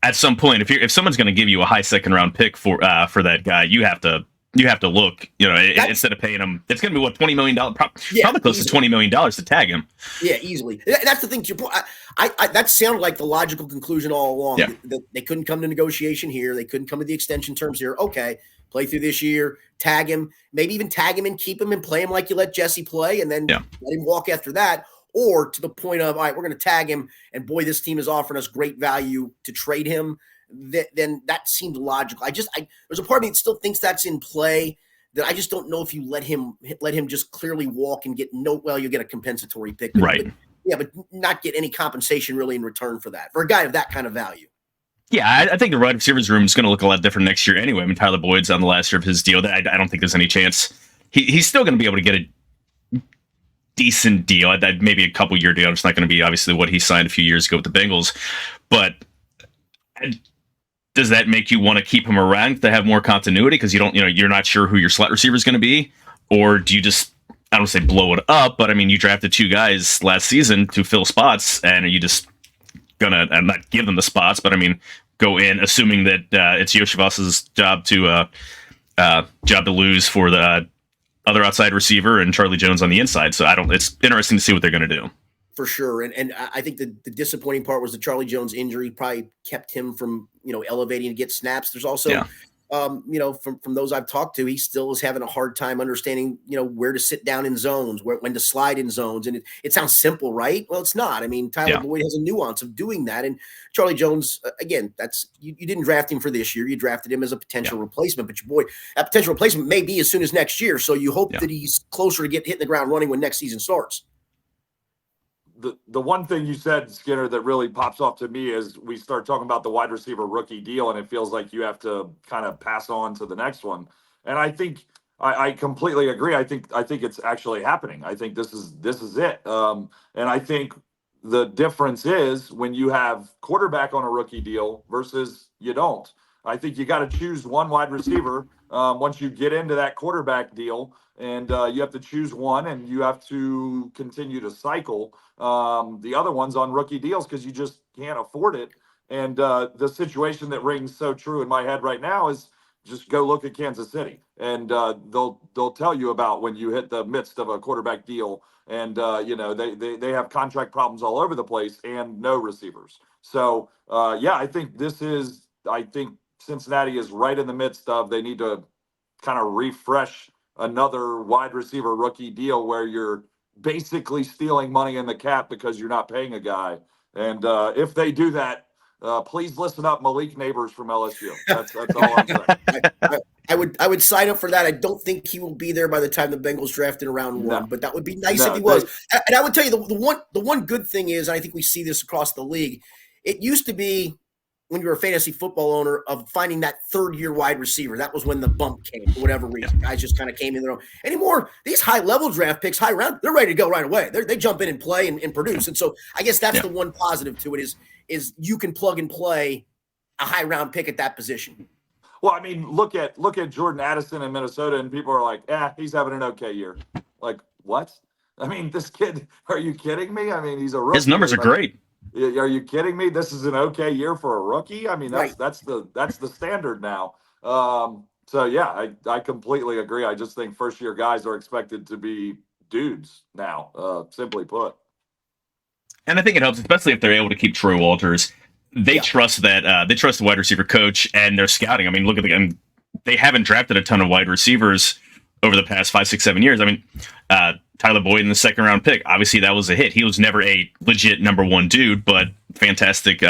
at some point, if someone's going to give you a high second round pick for that guy, you have to look, instead of paying him, it's going to be what, $20 million, probably close to $20 million to tag him. Yeah, easily. That's the thing. That sounded like the logical conclusion all along. Yeah. They couldn't come to negotiation here. They couldn't come to the extension terms here. Okay, play through this year, tag him, maybe even tag him and keep him and play him like you let Jesse play, and then let him walk after that. Or to the point of, all right, we're going to tag him, and boy, this team is offering us great value to trade him. Then that seemed logical. There's a part of me that still thinks that's in play, that I just don't know if you let him just clearly walk and get you get a compensatory pick. Right. But not get any compensation really in return for that, for a guy of that kind of value. Yeah, I think the wide receivers room is going to look a lot different next year anyway. I mean, Tyler Boyd's on the last year of his deal. I don't think there's any chance. He's still going to be able to get a decent deal. Maybe a couple-year deal. It's not going to be obviously what he signed a few years ago with the Bengals. But does that make you want to keep him around to have more continuity? Because you're not sure who your slot receiver is going to be? Or do you just, I don't say blow it up, but I mean, you drafted 2 guys last season to fill spots, and you just gonna not give them the spots, but I mean, go in assuming that it's Yoshivasa's job to lose for the other outside receiver and Charlie Jones on the inside. So it's interesting to see what they're going to do. For sure. And I think the disappointing part was the Charlie Jones injury probably kept him from, elevating to get snaps. There's also, from those I've talked to, he still is having a hard time understanding, where to sit down in zones, when to slide in zones. And it sounds simple, right? Well, it's not. I mean, Tyler Boyd has a nuance of doing that. And Charlie Jones, again, you didn't draft him for this year. You drafted him as a potential replacement, but that potential replacement may be as soon as next hitting the ground running when next season starts. The one thing you said, Skinner, that really pops off to me is we start talking about the wide receiver rookie deal, and it feels like you have to kind of pass on to the next one. And I think I completely agree. I think it's actually happening. I think this is it. And I think the difference is when you have quarterback on a rookie deal versus you don't. I think you got to choose one wide receiver once you get into that quarterback deal, and you have to choose one, and you have to continue to cycle the other ones on rookie deals because you just can't afford it. And the situation that rings so true in my head right now is just go look at Kansas City, and they'll tell you about when you hit the midst of a quarterback deal, and they have contract problems all over the place and no receivers. So I think Cincinnati is right in the midst of, they need to kind of refresh another wide receiver rookie deal where you're basically stealing money in the cap because you're not paying a guy. And if they do that, please listen up, Malik Neighbors from LSU. That's all I'm saying. I would sign up for that. I don't think he will be there by the time the Bengals draft in round one, but that would be nice if he was. And I would tell you the one good thing is, and I think we see this across the league, it used to be when you were a fantasy football owner of finding that third-year wide receiver. That was when the bump came for whatever reason. Guys just kind of came in their own. Anymore, these high-level draft picks, high round, they're ready to go right away. They jump in and play and produce. And so I guess that's the one positive to it is you can plug and play a high-round pick at that position. Well, I mean, look at Jordan Addison in Minnesota, and people are like, he's having an okay year. Like, what? I mean, this kid, are you kidding me? I mean, he's a rookie. His numbers are great. Are you kidding me? This is an okay year for a rookie. I mean, that's the standard now. I completely agree. I just think first year guys are expected to be dudes now, simply put. And I think it helps, especially if they're able to keep Troy Walters. They trust that they trust the wide receiver coach and their scouting. I mean, look at they haven't drafted a ton of wide receivers over the past 5, 6, 7 years. I mean, Tyler Boyd in the second round pick, obviously that was a hit. He was never a legit number one dude, but fantastic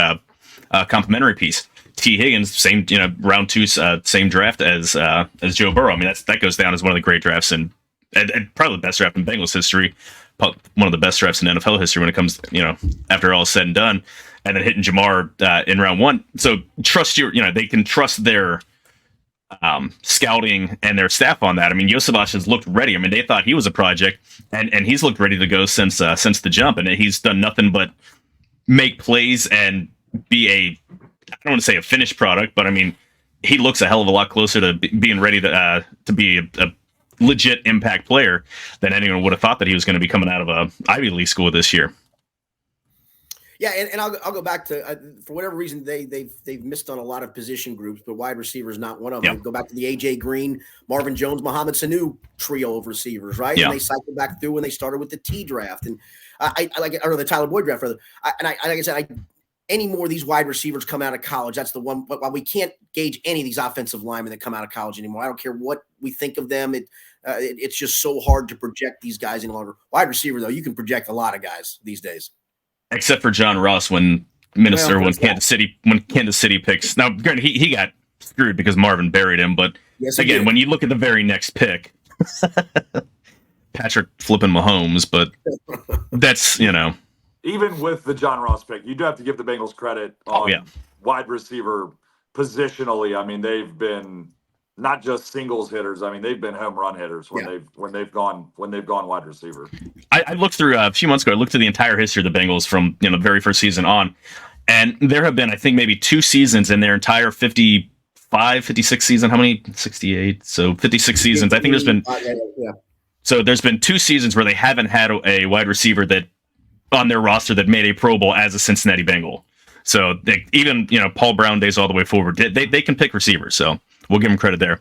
complimentary piece. T. Higgins, same round 2, same draft as Joe Burrow. I mean, that goes down as one of the great drafts and probably the best draft in Bengals history, one of the best drafts in NFL history when it comes, after all is said and done. And then hitting Jamar in round 1. So they can trust their scouting and their staff on that. I mean, Yosevich has looked ready. I mean, they thought he was a project, and he's looked ready to go since the jump, and he's done nothing but make plays and be I don't want to say a finished product, but I mean, he looks a hell of a lot closer to being ready to be a legit impact player than anyone would have thought that he was going to be coming out of a Ivy League school this year. Yeah, and I'll go back to for whatever reason they've missed on a lot of position groups, but wide receiver is not one of them. Go back to the AJ Green, Marvin Jones, Mohamed Sanu trio of receivers, right? Yeah. And they cycled back through when they started with the T draft, and the Tyler Boyd draft rather. Like I said, any more of these wide receivers come out of college, that's the one. But while we can't gauge any of these offensive linemen that come out of college anymore, I don't care what we think of them. It's just so hard to project these guys any longer. Wide receiver though, you can project a lot of guys these days. Except for John Ross when Kansas City picks. Now, granted, he got screwed because Marvin buried him. But again, when you look at the very next pick, Patrick flipping Mahomes, but that's even with the John Ross pick, you do have to give the Bengals credit on wide receiver positionally. I mean, they've been not just singles hitters. I mean, they've been home run hitters when they've gone wide receiver. I looked through a few months ago. I looked through the entire history of the Bengals from the very first season on, and there have been, I think, maybe 2 seasons in their entire 56 season. How many? 68. So 56 seasons. I think there's been. So there's been 2 seasons where they haven't had a wide receiver that on their roster that made a Pro Bowl as a Cincinnati Bengal. So even Paul Brown days all the way forward, they can pick receivers. So we'll give him credit there.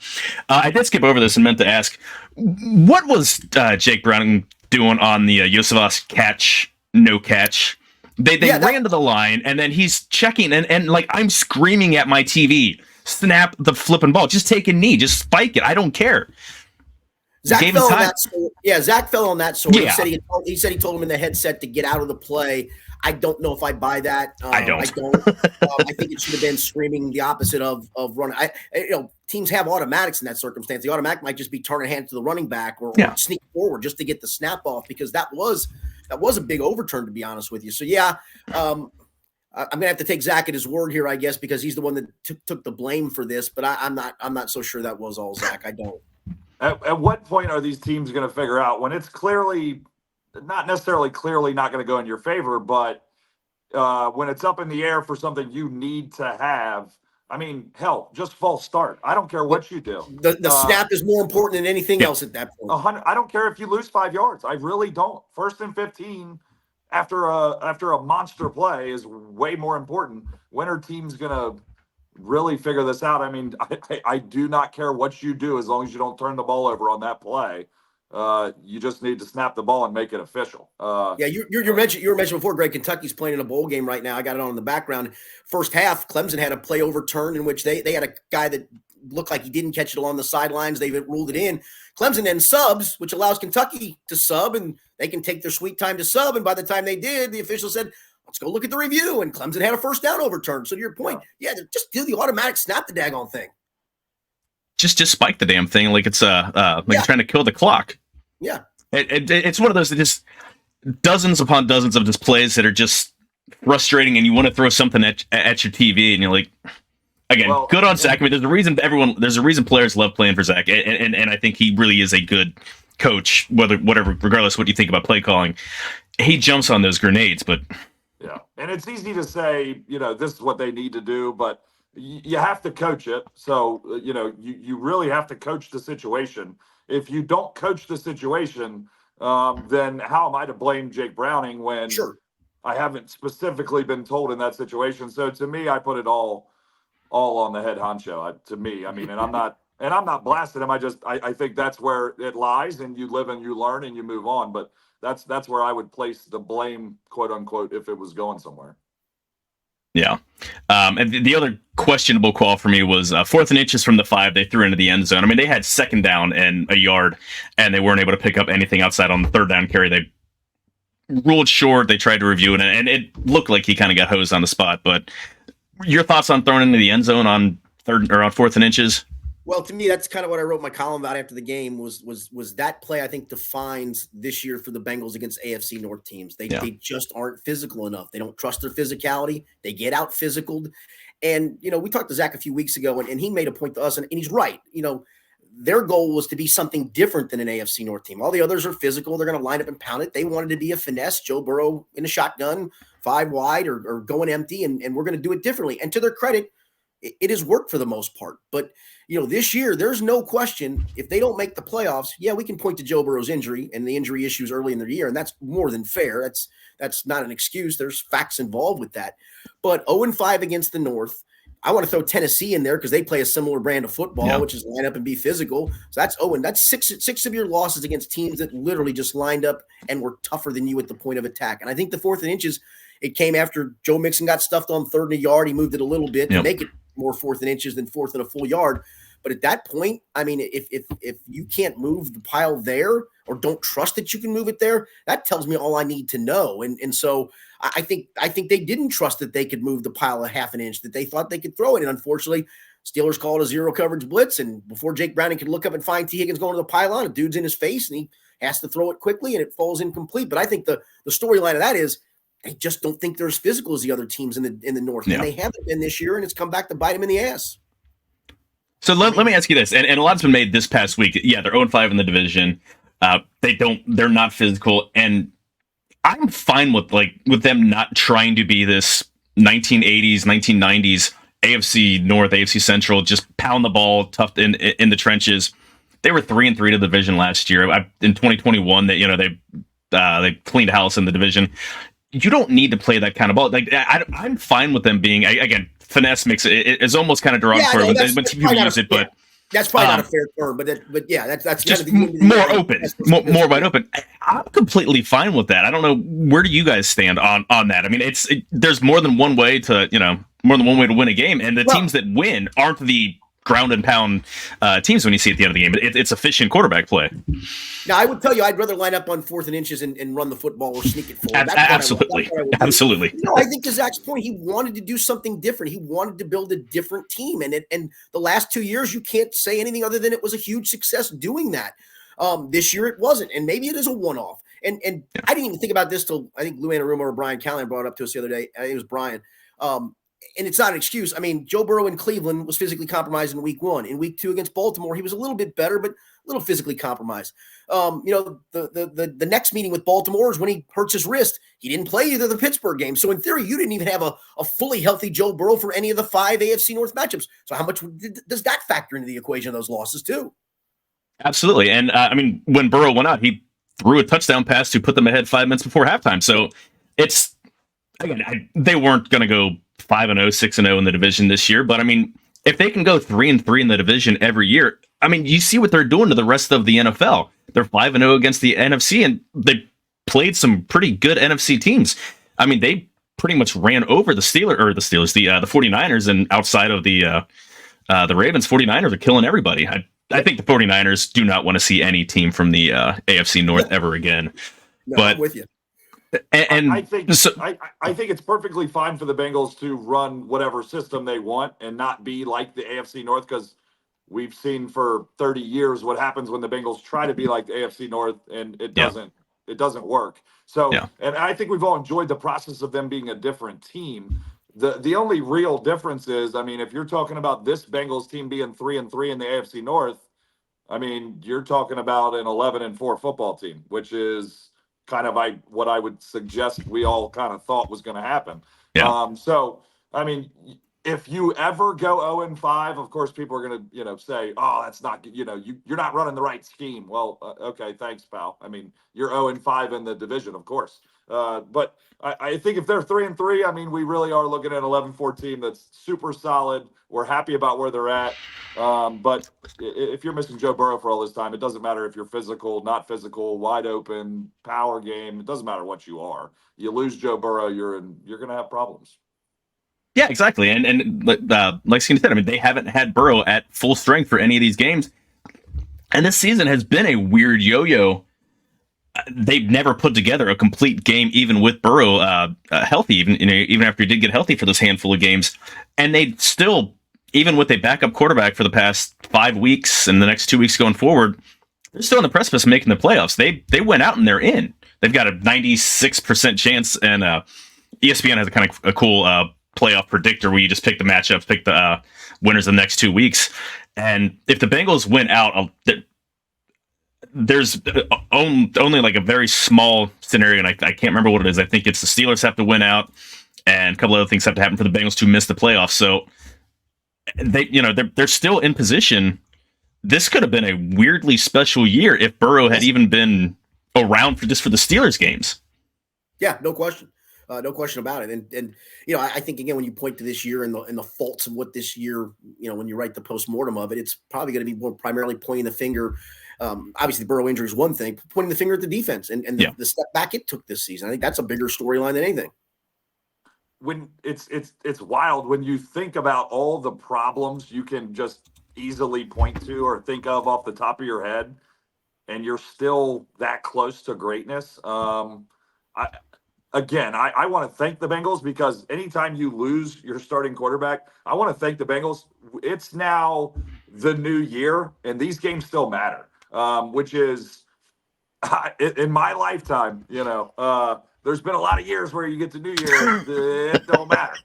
I did skip over this and meant to ask, what was Jake Browning doing on the Yosevas no catch? They ran to the line, and then he's checking, and like I'm screaming at my TV, snap the flipping ball, just take a knee, just spike it. I don't care. Zach fell on that sword. Yeah, Zach fell on that sword. Yeah. He said he told him in the headset to get out of the play. I don't know if I buy that. I don't. I think it should have been screaming the opposite of running. Teams have automatics in that circumstance. The automatic might just be turning hand to the running back or sneak forward just to get the snap off, because that was a big overturn, to be honest with you. So I'm gonna have to take Zach at his word here, I guess, because he's the one that took the blame for this. But I'm not so sure that was all Zach. I don't. At what point are these teams going to figure out when it's clearly not necessarily not going to go in your favor, but when it's up in the air for something you need to have? I mean, hell, just false start. I don't care what you do. The snap is more important than anything else at that point. I don't care if you lose 5 yards. I really don't. 1st and 15 after a monster play is way more important. When are teams going to really figure this out? I mean, I do not care what you do as long as you don't turn the ball over on that play. You just need to snap the ball and make it official. You mentioned before, Greg, Kentucky's playing in a bowl game right now. I got it on in the background. First half, Clemson had a play overturned in which they had a guy that looked like he didn't catch it along the sidelines. They ruled it in. Clemson then subs, which allows Kentucky to sub, and they can take their sweet time to sub. And by the time they did, the official said, let's go look at the review. And Clemson had a first down overturned. So to your point, just do the automatic snap the daggone thing. Just spike the damn thing like it's trying to kill the clock. Yeah. It's one of those that just dozens upon dozens of just plays that are just frustrating, and you want to throw something at your TV, and you're like, again, good on Zach. I mean, there's a reason players love playing for Zach, and I think he really is a good coach, regardless what you think about play calling. He jumps on those grenades, but yeah, and it's easy to say, this is what they need to do, but you have to coach it. So, you really have to coach the situation. If you don't coach the situation, then how am I to blame Jake Browning when I haven't specifically been told in that situation? So to me, I put it all on the head honcho. To me, I mean, and I'm not blasting him. I think that's where it lies, and you live and you learn and you move on. But that's where I would place the blame, quote unquote, if it was going somewhere. Yeah. And the other questionable call for me was 4th and inches from the 5. They threw into the end zone. I mean, they had 2nd down and a yard, and they weren't able to pick up anything outside on the 3rd down carry. They ruled short. They tried to review it, and it looked like he kind of got hosed on the spot. But your thoughts on throwing into the end zone on 4th and inches? Well, to me, that's kind of what I wrote my column about after the game was that play, I think, defines this year for the Bengals against AFC North teams. They just aren't physical enough. They don't trust their physicality. They get out physicaled. And, we talked to Zach a few weeks ago, and he made a point to us, and he's right. Their goal was to be something different than an AFC North team. All the others are physical. They're going to line up and pound it. They wanted to be a finesse, Joe Burrow in a shotgun, 5 wide or going empty, and we're going to do it differently. And to their credit, it has worked for the most part. But, this year, there's no question if they don't make the playoffs, we can point to Joe Burrow's injury and the injury issues early in the year, and that's more than fair. That's not an excuse. There's facts involved with that. But 0-5 against the North, I want to throw Tennessee in there because they play a similar brand of football, which is line up and be physical. So that's that's six of your losses against teams that literally just lined up and were tougher than you at the point of attack. And I think the 4th and inches, it came after Joe Mixon got stuffed on 3rd and a yard. He moved it a little bit to make it more 4th and inches than 4th and a full yard. But at that point, I mean, if you can't move the pile there or don't trust that you can move it there, that tells me all I need to know. And so I think they didn't trust that they could move the pile a half an inch, that they thought they could throw it. And unfortunately, Steelers called a zero coverage blitz. And before Jake Browning could look up and find T. Higgins going to the pylon, a dude's in his face and he has to throw it quickly and it falls incomplete. But I think the storyline of that is they just don't think they're as physical as the other teams in the North. And they haven't been this year, and it's come back to bite them in the ass. So let me ask you this, and a lot's been made this past week. Yeah, they're 0-5 in the division. They're not physical, and I'm fine with them not trying to be this 1980s, 1990s AFC North, AFC Central, just pound the ball, tough in the trenches. They were 3-3 to the division last year. In 2021, they cleaned house in the division. you don't need to play that kind of ball. Like I'm fine with them being again, finesse makes it is almost kind of derogatory when people use it, but that's probably not a fair term. But yeah, that's just kind of more open, more wide open. I'm completely fine with that. I don't know, where do you guys stand on that? I mean, there's more than one way to win a game, and the teams that win aren't the ground and pound teams when you see at the end of the game. It's efficient quarterback play. Now, I would tell you, I'd rather line up on 4th and inches and run the football or sneak it forward. Absolutely. Absolutely. I think to Zach's point, he wanted to do something different. He wanted to build a different team. And the last 2 years, you can't say anything other than it was a huge success doing that. This year, it wasn't. And maybe it is a one-off. And I didn't even think about this till I think Lou Anarumo or Brian Callahan brought it up to us the other day. I think it was Brian. And it's not an excuse. I mean, Joe Burrow in Cleveland was physically compromised in week 1. In week 2 against Baltimore, he was a little bit better, but a little physically compromised. The next meeting with Baltimore is when he hurts his wrist. He didn't play either of the Pittsburgh games. So in theory, you didn't even have a fully healthy Joe Burrow for any of the 5 AFC North matchups. So how much does that factor into the equation of those losses too? Absolutely. And I mean, when Burrow went out, he threw a touchdown pass to put them ahead 5 minutes before halftime. So it's, again, they weren't going to go 5-0, 6-0 in the division this year. But I mean, if they can go 3-3 in the division every year, I mean, you see what they're doing to the rest of the NFL. They're 5-0 against the NFC, and they played some pretty good NFC teams. I mean, they pretty much ran over the 49ers, and outside of the Ravens, 49ers are killing everybody. I think the 49ers do not want to see any team from the AFC North ever again. No, but I'm with you. And I think it's perfectly fine for the Bengals to run whatever system they want and not be like the AFC North, because we've seen for 30 years what happens when the Bengals try to be like the AFC North, and it doesn't work. So, and I think we've all enjoyed the process of them being a different team. The only real difference is, I mean, if you're talking about this Bengals team being 3-3 in the AFC North, I mean, you're talking about an 11-4 football team, which is kind of what I would suggest we all kind of thought was going to happen. Yeah. So, I mean, if you ever go 0-5, of course, people are going to, say, oh, that's not, you're not running the right scheme. Well, okay, thanks, pal. I mean, you're 0-5 in the division, of course. But I think if they're 3-3, I mean, we really are looking at an 11-4 team that's super solid. We're happy about where they're at. But if you're missing Joe Burrow for all this time, it doesn't matter if you're physical, not physical, wide open, power game. It doesn't matter what you are. You lose Joe Burrow, you're going to have problems. Yeah, exactly. And like Skeena said, I mean, they haven't had Burrow at full strength for any of these games. And this season has been a weird yo-yo. They've never put together a complete game, even with Burrow healthy, even after he did get healthy for this handful of games. And they still, even with a backup quarterback for the past 5 weeks and the next 2 weeks going forward, they're still on the precipice of making the playoffs. They went out and they're in. They've got a 96% chance, and ESPN has a kind of a cool playoff predictor where you just pick the matchups, pick the winners of the next 2 weeks. And if the Bengals win out, there's only like a very small scenario, and I can't remember what it is. I think it's the Steelers have to win out, and a couple other things have to happen for the Bengals to miss the playoffs. So they're still in position. This could have been a weirdly special year if Burrow had even been around for the Steelers games. Yeah, no question. No question about it. And I think, again, when you point to this year and the faults of what this year, when you write the postmortem of it, it's probably going to be more primarily pointing the finger. Obviously, the Burrow injury is one thing, pointing the finger at the defense and the step back it took this season. I think that's a bigger storyline than anything. When it's wild when you think about all the problems you can just easily point to or think of off the top of your head, and you're still that close to greatness. I want to thank the Bengals, because anytime you lose your starting quarterback, I want to thank the Bengals. It's now the new year, and these games still matter, which is in my lifetime, there's been a lot of years where you get to New Year, it don't matter.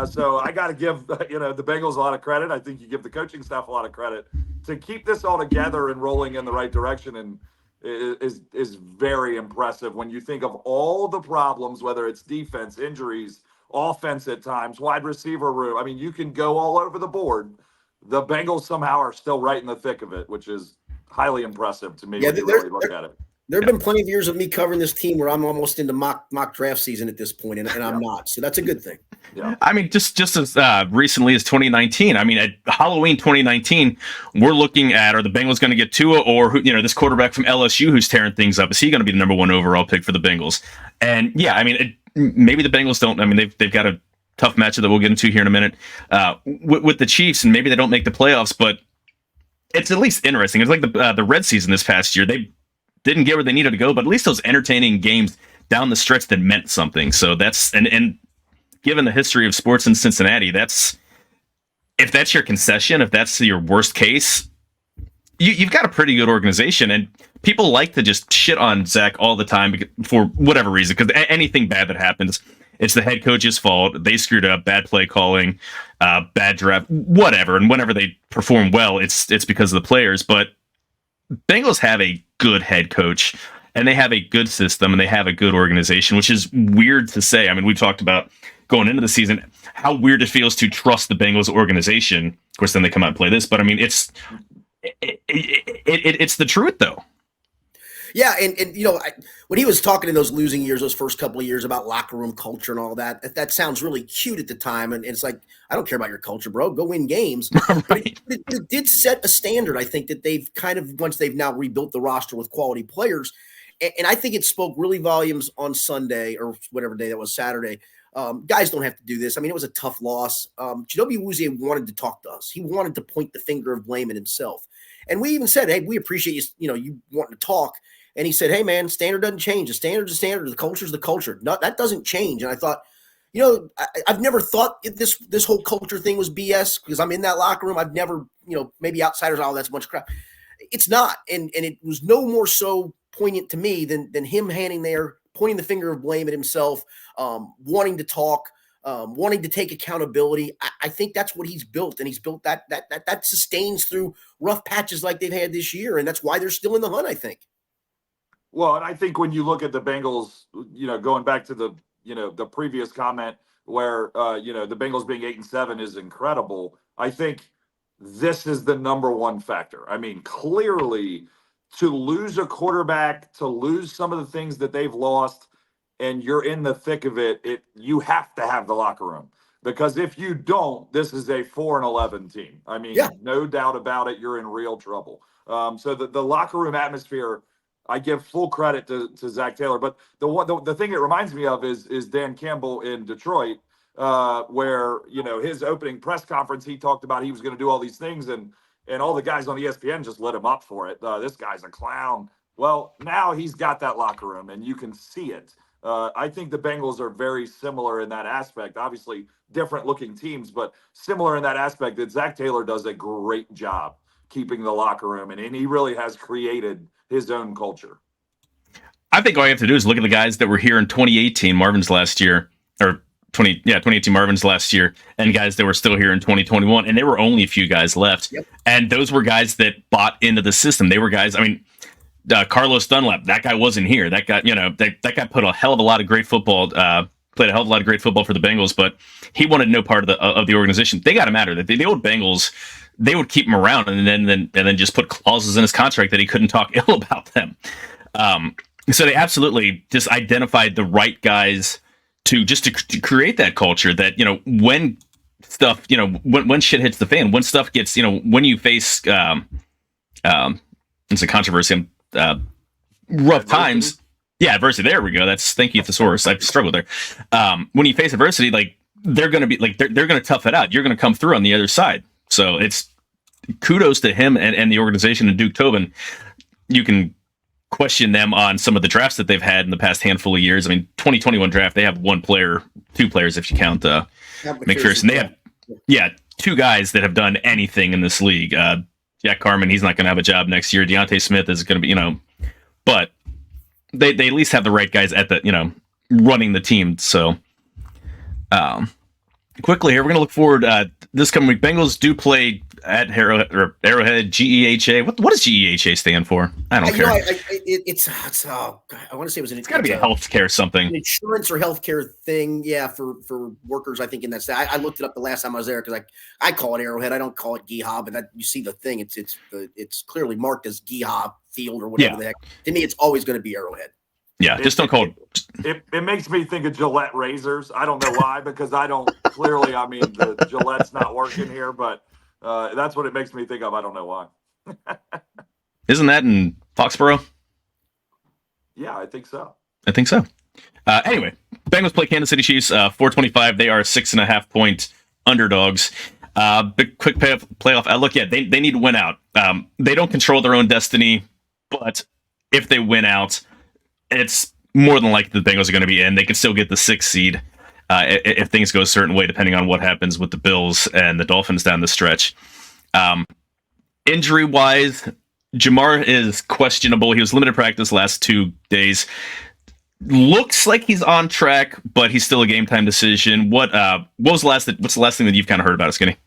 So I got to give, the Bengals a lot of credit. I think you give the coaching staff a lot of credit to keep this all together and rolling in the right direction. And is very impressive when you think of all the problems, whether it's defense, injuries, offense at times, wide receiver room. I mean, you can go all over the board. The Bengals somehow are still right in the thick of it, which is highly impressive to me when you really look at it. There have been plenty of years of me covering this team where I'm almost into mock draft season at this point, and I'm not. So that's a good thing. Yeah. I mean, just as recently as 2019. I mean, at Halloween 2019, we're looking at, are the Bengals going to get Tua, or this quarterback from LSU who's tearing things up? Is he going to be the number 1 overall pick for the Bengals? And yeah, I mean, maybe the Bengals don't. I mean, they've got a tough matchup that we'll get into here in a minute with the Chiefs, and maybe they don't make the playoffs, but it's at least interesting. It's like the Red season this past year. They didn't get where they needed to go, but at least those entertaining games down the stretch that meant something. So that's and given the history of sports in Cincinnati, if that's your concession, if that's your worst case, you've got a pretty good organization. And people like to just shit on Zach all the time for whatever reason, because anything bad that happens, it's the head coach's fault. They screwed up, bad play calling, bad draft, whatever. And whenever they perform well, it's because of the players. But Bengals have a good head coach, and they have a good system, and they have a good organization, which is weird to say. I mean, we've talked about going into the season how weird it feels to trust the Bengals organization. Of course, then they come out and play this, but I mean, it's the truth, though. Yeah, and when he was talking in those losing years, those first couple of years about locker room culture and all that sounds really cute at the time. And it's like, I don't care about your culture, bro. Go win games. Right. But it did set a standard, I think, that they've kind of, once they've now rebuilt the roster with quality players. And I think it spoke really volumes on Sunday or whatever day that was, Saturday. Guys don't have to do this. I mean, it was a tough loss. Chidobe Awuzie wanted to talk to us. He wanted to point the finger of blame at himself. And we even said, hey, we appreciate you wanting to talk. And he said, hey, man, standard doesn't change. The standard's the standard. The culture's the culture. No, that doesn't change. And I thought, I've never thought this whole culture thing was BS because I'm in that locker room. I've never, maybe outsiders, that's a bunch of crap. It's not. And it was no more so poignant to me than him pointing the finger of blame at himself, wanting to talk, wanting to take accountability. I think that's what he's built. And he's built that sustains through rough patches like they've had this year. And that's why they're still in the hunt, I think. Well, and I think when you look at the Bengals, going back to the previous comment where, the Bengals being 8-7 is incredible. I think this is the number one factor. I mean, clearly to lose a quarterback, to lose some of the things that they've lost, and you're in the thick of it, you have to have the locker room. Because if you don't, this is a 4-11 team. I mean, No doubt about it, you're in real trouble. So the locker room atmosphere, I give full credit to Zach Taylor, but the thing it reminds me of is Dan Campbell in Detroit, where his opening press conference, he talked about he was going to do all these things, and all the guys on ESPN just lit him up for it. This guy's a clown. Well, now he's got that locker room, and you can see it. I think the Bengals are very similar in that aspect. Obviously, different looking teams, but similar in that aspect that Zach Taylor does a great job keeping the locker room, and he really has created his own culture. I think all you have to do is look at the guys that were here in 2018, Marvin's last year, or 2018 Marvin's last year, and guys that were still here in 2021, and there were only a few guys left. Yep. And those were guys that bought into the system. They were guys, I mean, Carlos Dunlap, that guy wasn't here. That guy, that guy put a hell of a lot of great football, played a hell of a lot of great football for the Bengals, but he wanted no part of the organization. They got him out of it. The old Bengals, they would keep him around and then just put clauses in his contract that he couldn't talk ill about them. So they absolutely just identified the right guys to create that culture that, when stuff, when shit hits the fan, when stuff gets, when you face, it's a controversy, rough times. Yeah, adversity. There we go. Thank you, thesaurus. I've struggled there. When you face adversity, like they're going to be like, they're going to tough it out. You're going to come through on the other side. So it's kudos to him and the organization and Duke Tobin. You can question them on some of the drafts that they've had in the past handful of years. I mean, 2021 draft, they have two players if you count McPherson. They have two guys that have done anything in this league. Jack Carman, he's not going to have a job next year. Deontay Smith is going to be, but they at least have the right guys at the, running the team. So quickly here, we're going to look forward this coming week. Bengals do play at Arrowhead GEHA. What does GEHA stand for? I don't care. I want to say it was it's got to be a healthcare something, an insurance or healthcare thing. Yeah, for workers, I think in that state. I looked it up the last time I was there because I call it Arrowhead. I don't call it GEHA, but you see the thing. It's clearly marked as GEHA Field or whatever the heck. To me, it's always going to be Arrowhead. Yeah, just don't call it. It makes me think of Gillette razors. I don't know why, because I don't clearly. I mean, the Gillette's not working here, but that's what it makes me think of. I don't know why. Isn't that in Foxborough? Yeah, I think so. Anyway, Bengals play Kansas City Chiefs 425. They are 6.5-point underdogs. Big quick playoff outlook. Yeah, they need to win out. They don't control their own destiny, but if they win out, it's more than likely the Bengals are going to be in. They can still get the 6th seed if things go a certain way, depending on what happens with the Bills and the Dolphins down the stretch. Injury-wise, Jamar is questionable. He was limited practice last 2 days. Looks like he's on track, but he's still a game-time decision. What's the last thing that you've kind of heard about it, Skinny?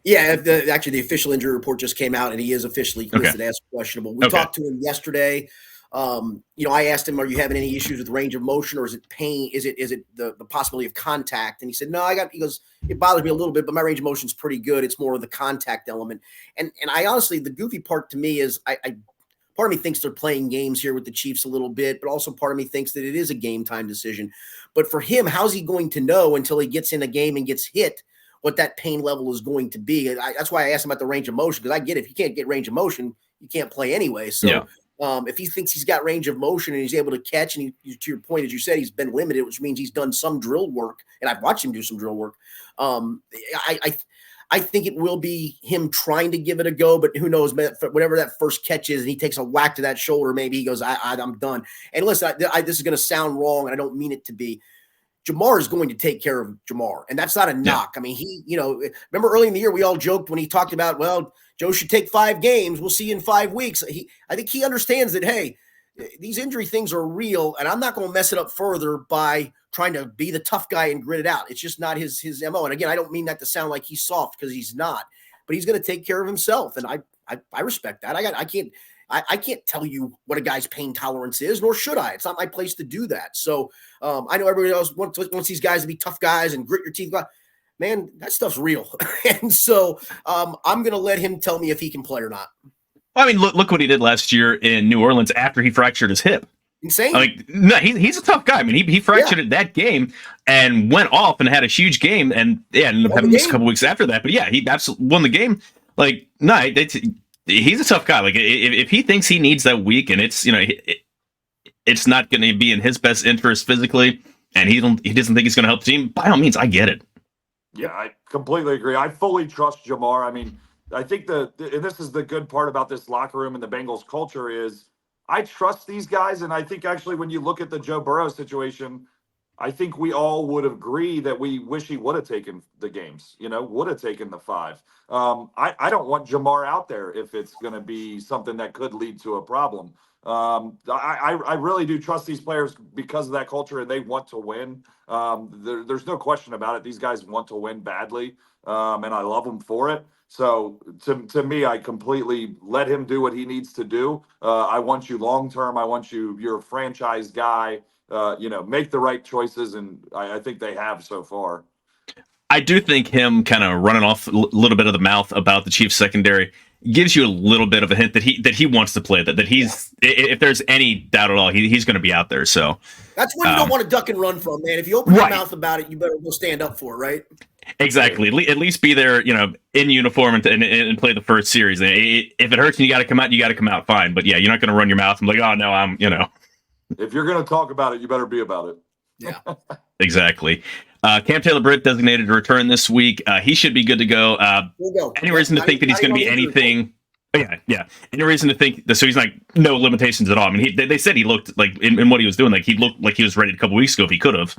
Yeah, actually, the official injury report just came out, and he is officially listed as questionable. We talked to him yesterday. I asked him, "Are you having any issues with range of motion, or is it pain? Is it the possibility of contact?" And he said, "No, he goes, it bothers me a little bit, but my range of motion is pretty good. It's more of the contact element." And I honestly, the goofy part to me is, part of me thinks they're playing games here with the Chiefs a little bit, but also part of me thinks that it is a game time decision. But for him, how's he going to know until he gets in a game and gets hit what that pain level is going to be? That's why I asked him about the range of motion, because I get it. If you can't get range of motion, you can't play anyway. So. Yeah. If he thinks he's got range of motion and he's able to catch, and to your point, as you said, he's been limited, which means he's done some drill work, and I've watched him do some drill work. I think it will be him trying to give it a go, but who knows? Whatever that first catch is, and he takes a whack to that shoulder, maybe he goes, I'm done. And listen, this is going to sound wrong, and I don't mean it to be. Jamar is going to take care of Jamar, and that's not a knock. I mean, remember early in the year, we all joked when he talked about, well, Joe should take 5 games. We'll see you in 5 weeks. I think he understands that, hey, these injury things are real, and I'm not going to mess it up further by trying to be the tough guy and grit it out. It's just not his MO. And again, I don't mean that to sound like he's soft, because he's not, but he's going to take care of himself. And I respect that. I can't tell you what a guy's pain tolerance is, nor should I. It's not my place to do that. So I know everybody else wants these guys to be tough guys and grit your teeth. Man, that stuff's real. And so I'm going to let him tell me if he can play or not. Well, I mean, look what he did last year in New Orleans after he fractured his hip. Insane. No, he's a tough guy. I mean, he fractured it that game and went off and had a huge game, and ended up having this a couple weeks after that. But yeah, he absolutely won the game. He's a tough guy. Like, if he thinks he needs that week, and it's it's not going to be in his best interest physically, and he doesn't think he's going to help the team, by all means, I get it. Yeah, I completely agree. I fully trust Jamar. I mean, I think and this is the good part about this locker room and the Bengals culture is I trust these guys. And I think actually when you look at the Joe Burrow situation, I think we all would agree that we wish he would have taken the games, would have taken the 5. I don't want Jamar out there if it's going to be something that could lead to a problem. I really do trust these players because of that culture, and they want to win. There's no question about it. These guys want to win badly, and I love them for it. So to me, I completely let him do what he needs to do. I want you long-term. I want you're a franchise guy. Make the right choices, and I think they have so far. I do think him kind of running off a little bit of the mouth about the Chiefs secondary gives you a little bit of a hint that he wants to play, that he's if there's any doubt at all, he's going to be out there. So that's when you don't want to duck and run from, man. If you open your mouth about it, you better go stand up for it, right? Exactly. At least be there, in uniform and play the first series. If it hurts and you got to come out, you got to come out. Fine, but yeah, you're not going to run your mouth and be like, oh no, I'm. If you're going to talk about it, you better be about it. Yeah. Exactly. Cam Taylor-Britt designated to return this week. He should be good to go. We'll go. Any reason to think that he's going to be anything? Yeah. Any reason to think that? So he's like no limitations at all. I mean, they said he looked like in what he was doing, like he looked like he was ready a couple weeks ago if he could have.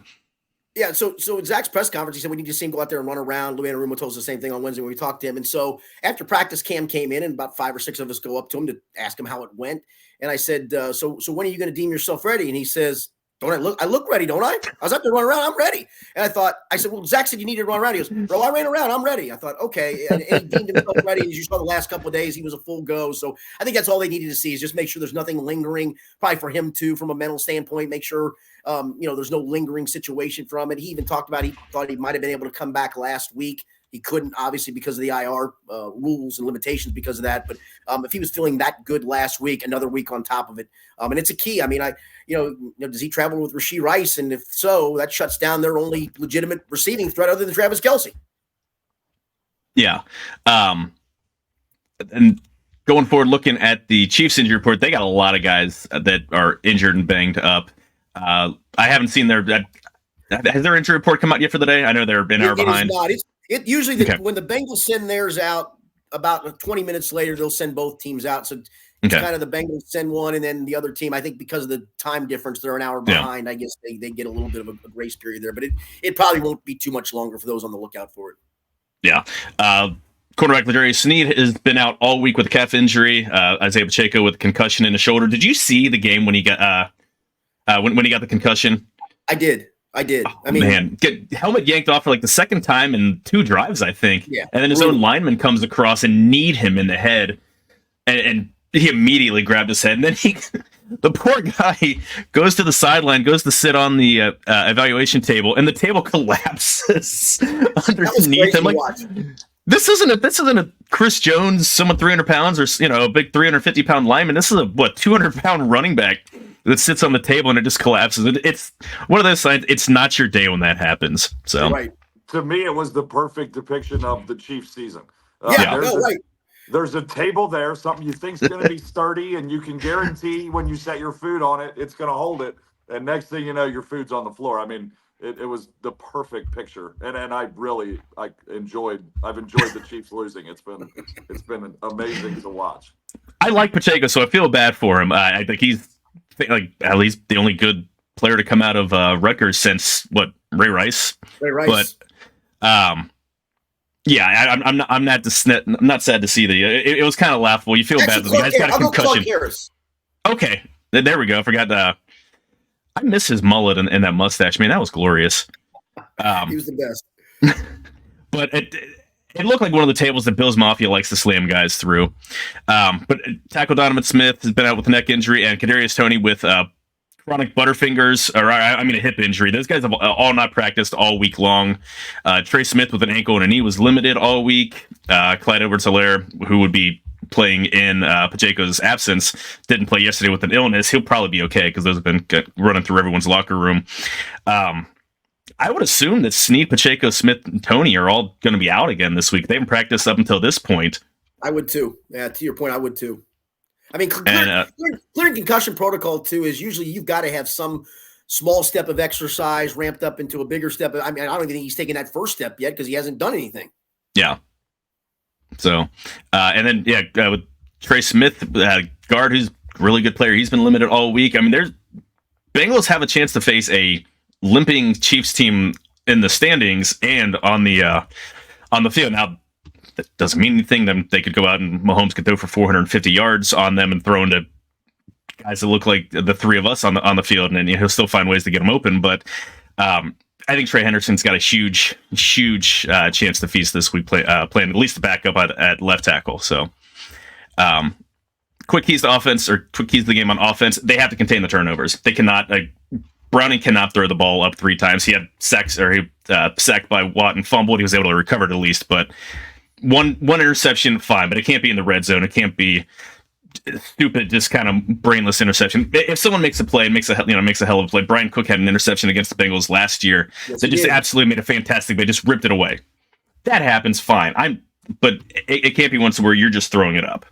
Yeah, so in Zach's press conference, he said we need to see him go out there and run around. Lou Anarumo told us the same thing on Wednesday when we talked to him. And so after practice, Cam came in, and about 5 or 6 of us go up to him to ask him how it went. And I said, so when are you going to deem yourself ready? And he says, Don't I look? I look ready, don't I? I was out there running around. I'm ready. And I said, well, Zach said you needed to run around. He goes, bro, I ran around. I'm ready. I thought, okay. And he deemed himself ready. As you saw the last couple of days, he was a full go. So I think that's all they needed to see is just make sure there's nothing lingering, probably for him too, from a mental standpoint, make sure, there's no lingering situation from it. He even talked about, he thought he might've been able to come back last week. He couldn't, obviously, because of the IR rules and limitations because of that. But if he was feeling that good last week, another week on top of it, and it's a key. I mean, does he travel with Rashee Rice? And if so, that shuts down their only legitimate receiving threat other than Travis Kelce. Yeah. And going forward, looking at the Chiefs injury report, they got a lot of guys that are injured and banged up. I haven't seen has their injury report come out yet for the day? I know they're an hour behind. It is not. It usually when the Bengals send theirs out about 20 minutes later, they'll send both teams out. So it's kind of the Bengals send one, and then the other team, I think because of the time difference, they're an hour behind. I guess they get a little bit of a grace period there, but it probably won't be too much longer for those on the lookout for it. Yeah. Cornerback Ladarius Sneed has been out all week with a calf injury. Isaiah Pacheco with a concussion in the shoulder. Did you see the game when he got when he got the concussion? I did. Oh, I mean, man, get helmet yanked off for like the second time in 2 drives, I think. Yeah. And then his own lineman comes across and kneed him in the head, and he immediately grabbed his head. And then the poor guy goes to the sideline, goes to sit on the evaluation table, and the table collapses underneath him. Like, this isn't a Chris Jones, someone 300 pounds, or a big 350-pound lineman. This is a 200-pound running back that sits on the table and it just collapses. It's one of those signs. It's not your day when that happens. So, right. To me, it was the perfect depiction of the Chiefs season. There's a table there, something you think's going to be sturdy, and you can guarantee when you set your food on it, it's going to hold it. And next thing you know, your food's on the floor. I mean, it was the perfect picture, and I've enjoyed the Chiefs losing. It's been amazing to watch. I like Pacheco, so I feel bad for him. I think he's at least the only good player to come out of Rutgers since Ray Rice. But I'm not sad to see it was kind of laughable. You feel bad that the guy's got a concussion. Okay, there we go. I forgot I miss his mullet and that mustache. Man, that was glorious. He was the best. But it looked like one of the tables that Bills Mafia likes to slam guys through. But tackle Donovan Smith has been out with a neck injury, and Kadarius Toney with chronic butterfingers, a hip injury. Those guys have all not practiced all week long. Trey Smith with an ankle and a knee was limited all week. Clyde Edwards-Helaire, who would be playing in Pacheco's absence, didn't play yesterday with an illness. He'll probably be okay because those have been running through everyone's locker room. I would assume that Snead, Pacheco, Smith, and Toney are all going to be out again this week. They haven't practiced up until this point. I would too. Yeah, to your point, I would too. I mean, clearing concussion protocol too is usually you've got to have some small step of exercise ramped up into a bigger step. I mean, I don't even think he's taken that first step yet because he hasn't done anything. Yeah. So, with Trey Smith, guard, who's a really good player, he's been limited all week. I mean, Bengals have a chance to face a limping Chiefs team in the standings and on the field. Now, that doesn't mean anything. They could go out and Mahomes could throw for 450 yards on them and throw into guys that look like the three of us on the field, and he'll still find ways to get them open. But I think Trey Henderson's got a huge chance to feast this week, playing at least the backup at left tackle. So, quick keys to offense, or quick keys to the game on offense. They have to contain the turnovers. They cannot. Browning cannot throw the ball up 3 times. He had sacks, or he sacked by Watt and fumbled. He was able to recover it at least, but one interception, fine, but it can't be in the red zone. It can't be stupid, just kind of brainless interception. If someone makes a play and makes a hell of a play, Brian Cook had an interception against the Bengals last year that just absolutely made a fantastic play, just ripped it away. That happens, fine. But it can't be one where you're just throwing it up.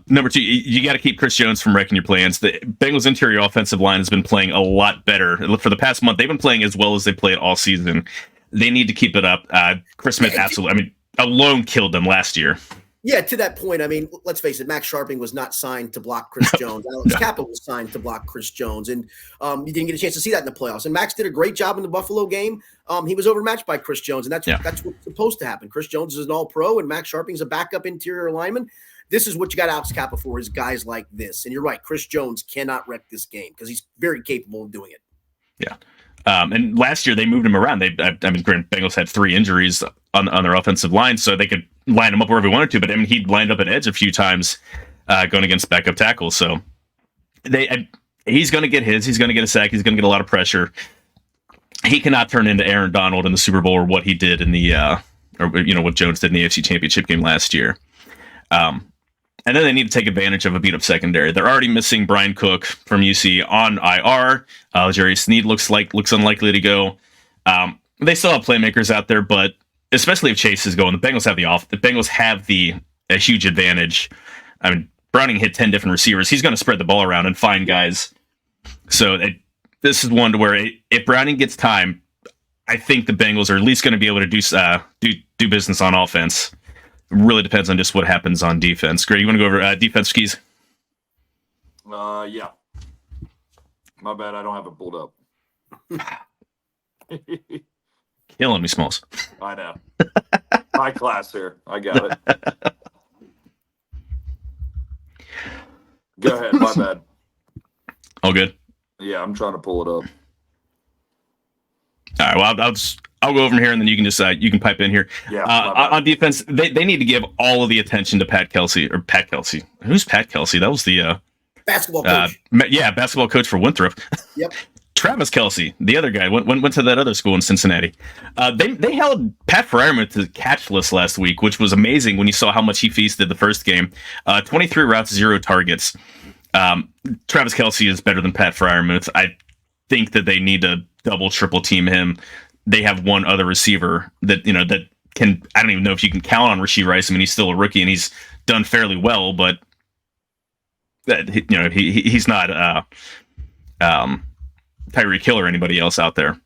Number 2, you got to keep Chris Jones from wrecking your plans. The Bengals interior offensive line has been playing a lot better. For the past month, they've been playing as well as they played all season. They need to keep it up. Chris Smith, absolutely. Alone killed them last year. Yeah, to that point, let's face it, Max Sharping was not signed to block Chris Jones. Alex Kappa was signed to block Chris Jones, and you didn't get a chance to see that in the playoffs. And Max did a great job in the Buffalo game. He was overmatched by Chris Jones, and that's what's supposed to happen. Chris Jones is an all-pro, and Max Sharping's a backup interior lineman. this is what you got Alex Kappa for, is guys like this. And you're right, Chris Jones cannot wreck this game because he's very capable of doing it. Yeah. And last year they moved him around. Granted, Bengals had 3 injuries on their offensive line, so they could line him up wherever he wanted to. But he lined up at edge a few times going against backup tackles. So he's going to get his. He's going to get a sack. He's going to get a lot of pressure. He cannot turn into Aaron Donald in the Super Bowl or what he did in the what Jones did in the AFC Championship game last year. And then they need to take advantage of a beat-up secondary. They're already missing Brian Cook from UC on IR. Jerry Sneed looks unlikely to go. They still have playmakers out there, but especially if Chase is going, the Bengals have the Bengals have a huge advantage. I mean, Browning hit 10 different receivers. He's going to spread the ball around and find guys. So this is one to where if Browning gets time, I think the Bengals are at least going to be able to do business on offense. Really depends on just what happens on defense. Greg, you want to go over defense skis? Yeah. My bad, I don't have it pulled up. Killing me, Smalls. I know. High class here. I got it. Go ahead, my bad. All good? Yeah, I'm trying to pull it up. All right, well, I'll go over here, and then you can just you can pipe in here. Yeah. On defense, they need to give all of the attention to Pat Kelsey. Who's Pat Kelsey? That was the basketball coach. Basketball coach for Winthrop. Yep. Travis Kelsey, the other guy, went to that other school in Cincinnati. They held Pat Freiermuth to the catch list last week, which was amazing when you saw how much he feasted the first game. 23 routes, 0 targets. Travis Kelsey is better than Pat Freiermuth. I think that they need to double, triple team him. They have one other receiver that can. I don't even know if you can count on Rashee Rice. I mean, he's still a rookie and he's done fairly well, but he's not Tyreek Hill or anybody else out there.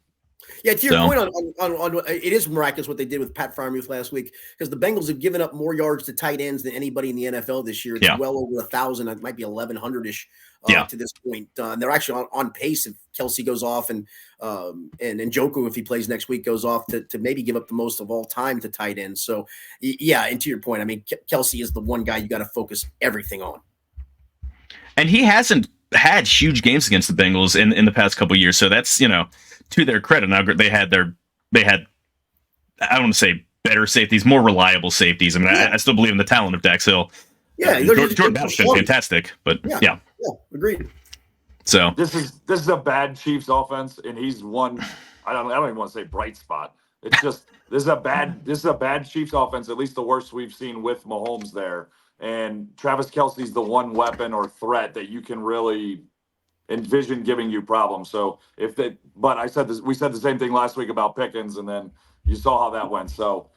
Yeah, to your point on it is miraculous what they did with Pat Freiermuth last week, because the Bengals have given up more yards to tight ends than anybody in the NFL this year. It's well over 1,000. It might be 1,100-ish to this point. And they're actually on pace if Kelsey goes off and Njoku, if he plays next week, goes off to maybe give up the most of all time to tight ends. So, yeah, and to your point, I mean, Kelsey is the one guy you got to focus everything on. And he hasn't had huge games against the Bengals in the past couple of years. So that's, to their credit. Now they had I don't want to say better safeties, more reliable safeties. I mean, I still believe in the talent of Dax Hill. Yeah, Jordan Bell's been fantastic, but yeah, agreed. So this is a bad Chiefs offense, and he's one. I don't even want to say bright spot. It's just this is a bad Chiefs offense. At least the worst we've seen with Mahomes there. And Travis Kelsey's the one weapon or threat that you can really envision giving you problems. So but we said the same thing last week about Pickens, and then you saw how that went. So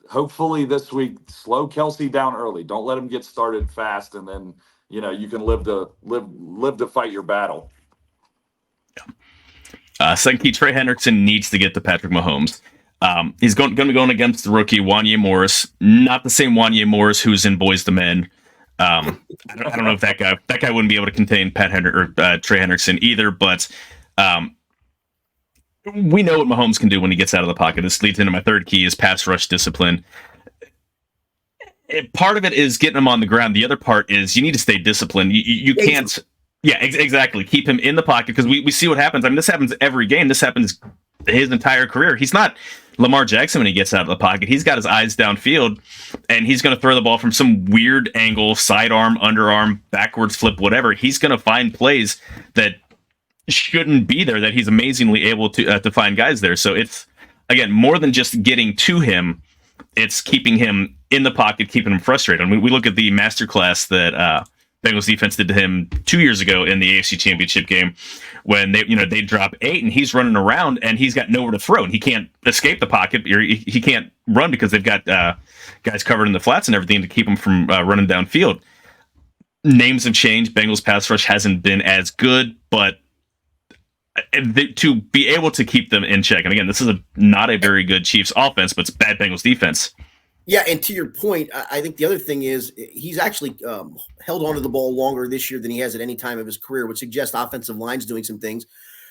hopefully this week, slow Kelsey down early. Don't let him get started fast, and then you can live to fight your battle. Second key, Trey Hendrickson needs to get to Patrick Mahomes. He's going to be going against the rookie Wanya Morris, not the same Wanya Morris who's in Boys to Men. I don't know if that guy wouldn't be able to contain Trey Hendrickson either, but we know what Mahomes can do when he gets out of the pocket. This leads into my third key is pass rush discipline. Part of it is getting him on the ground. The other part is you need to stay disciplined. You can't. Yeah, exactly. Keep him in the pocket because we see what happens. I mean, this happens every game. This happens his entire career. He's not Lamar Jackson when he gets out of the pocket. He's got his eyes downfield, and he's going to throw the ball from some weird angle, sidearm, underarm, backwards flip, whatever. He's going to find plays that shouldn't be there, that he's amazingly able to find guys there. So it's, again, more than just getting to him. It's keeping him in the pocket, keeping him frustrated. I mean, we look at the masterclass that Bengals defense did to him 2 years ago in the AFC Championship game when they drop 8 and he's running around and he's got nowhere to throw and he can't escape the pocket. He can't run because they've got guys covered in the flats and everything to keep him from running downfield. Names have changed. Bengals pass rush hasn't been as good, but to be able to keep them in check. And again, this is not a very good Chiefs offense, but it's bad Bengals defense. Yeah, and to your point, I think the other thing is he's actually held onto the ball longer this year than he has at any time of his career, which suggests offensive line's doing some things.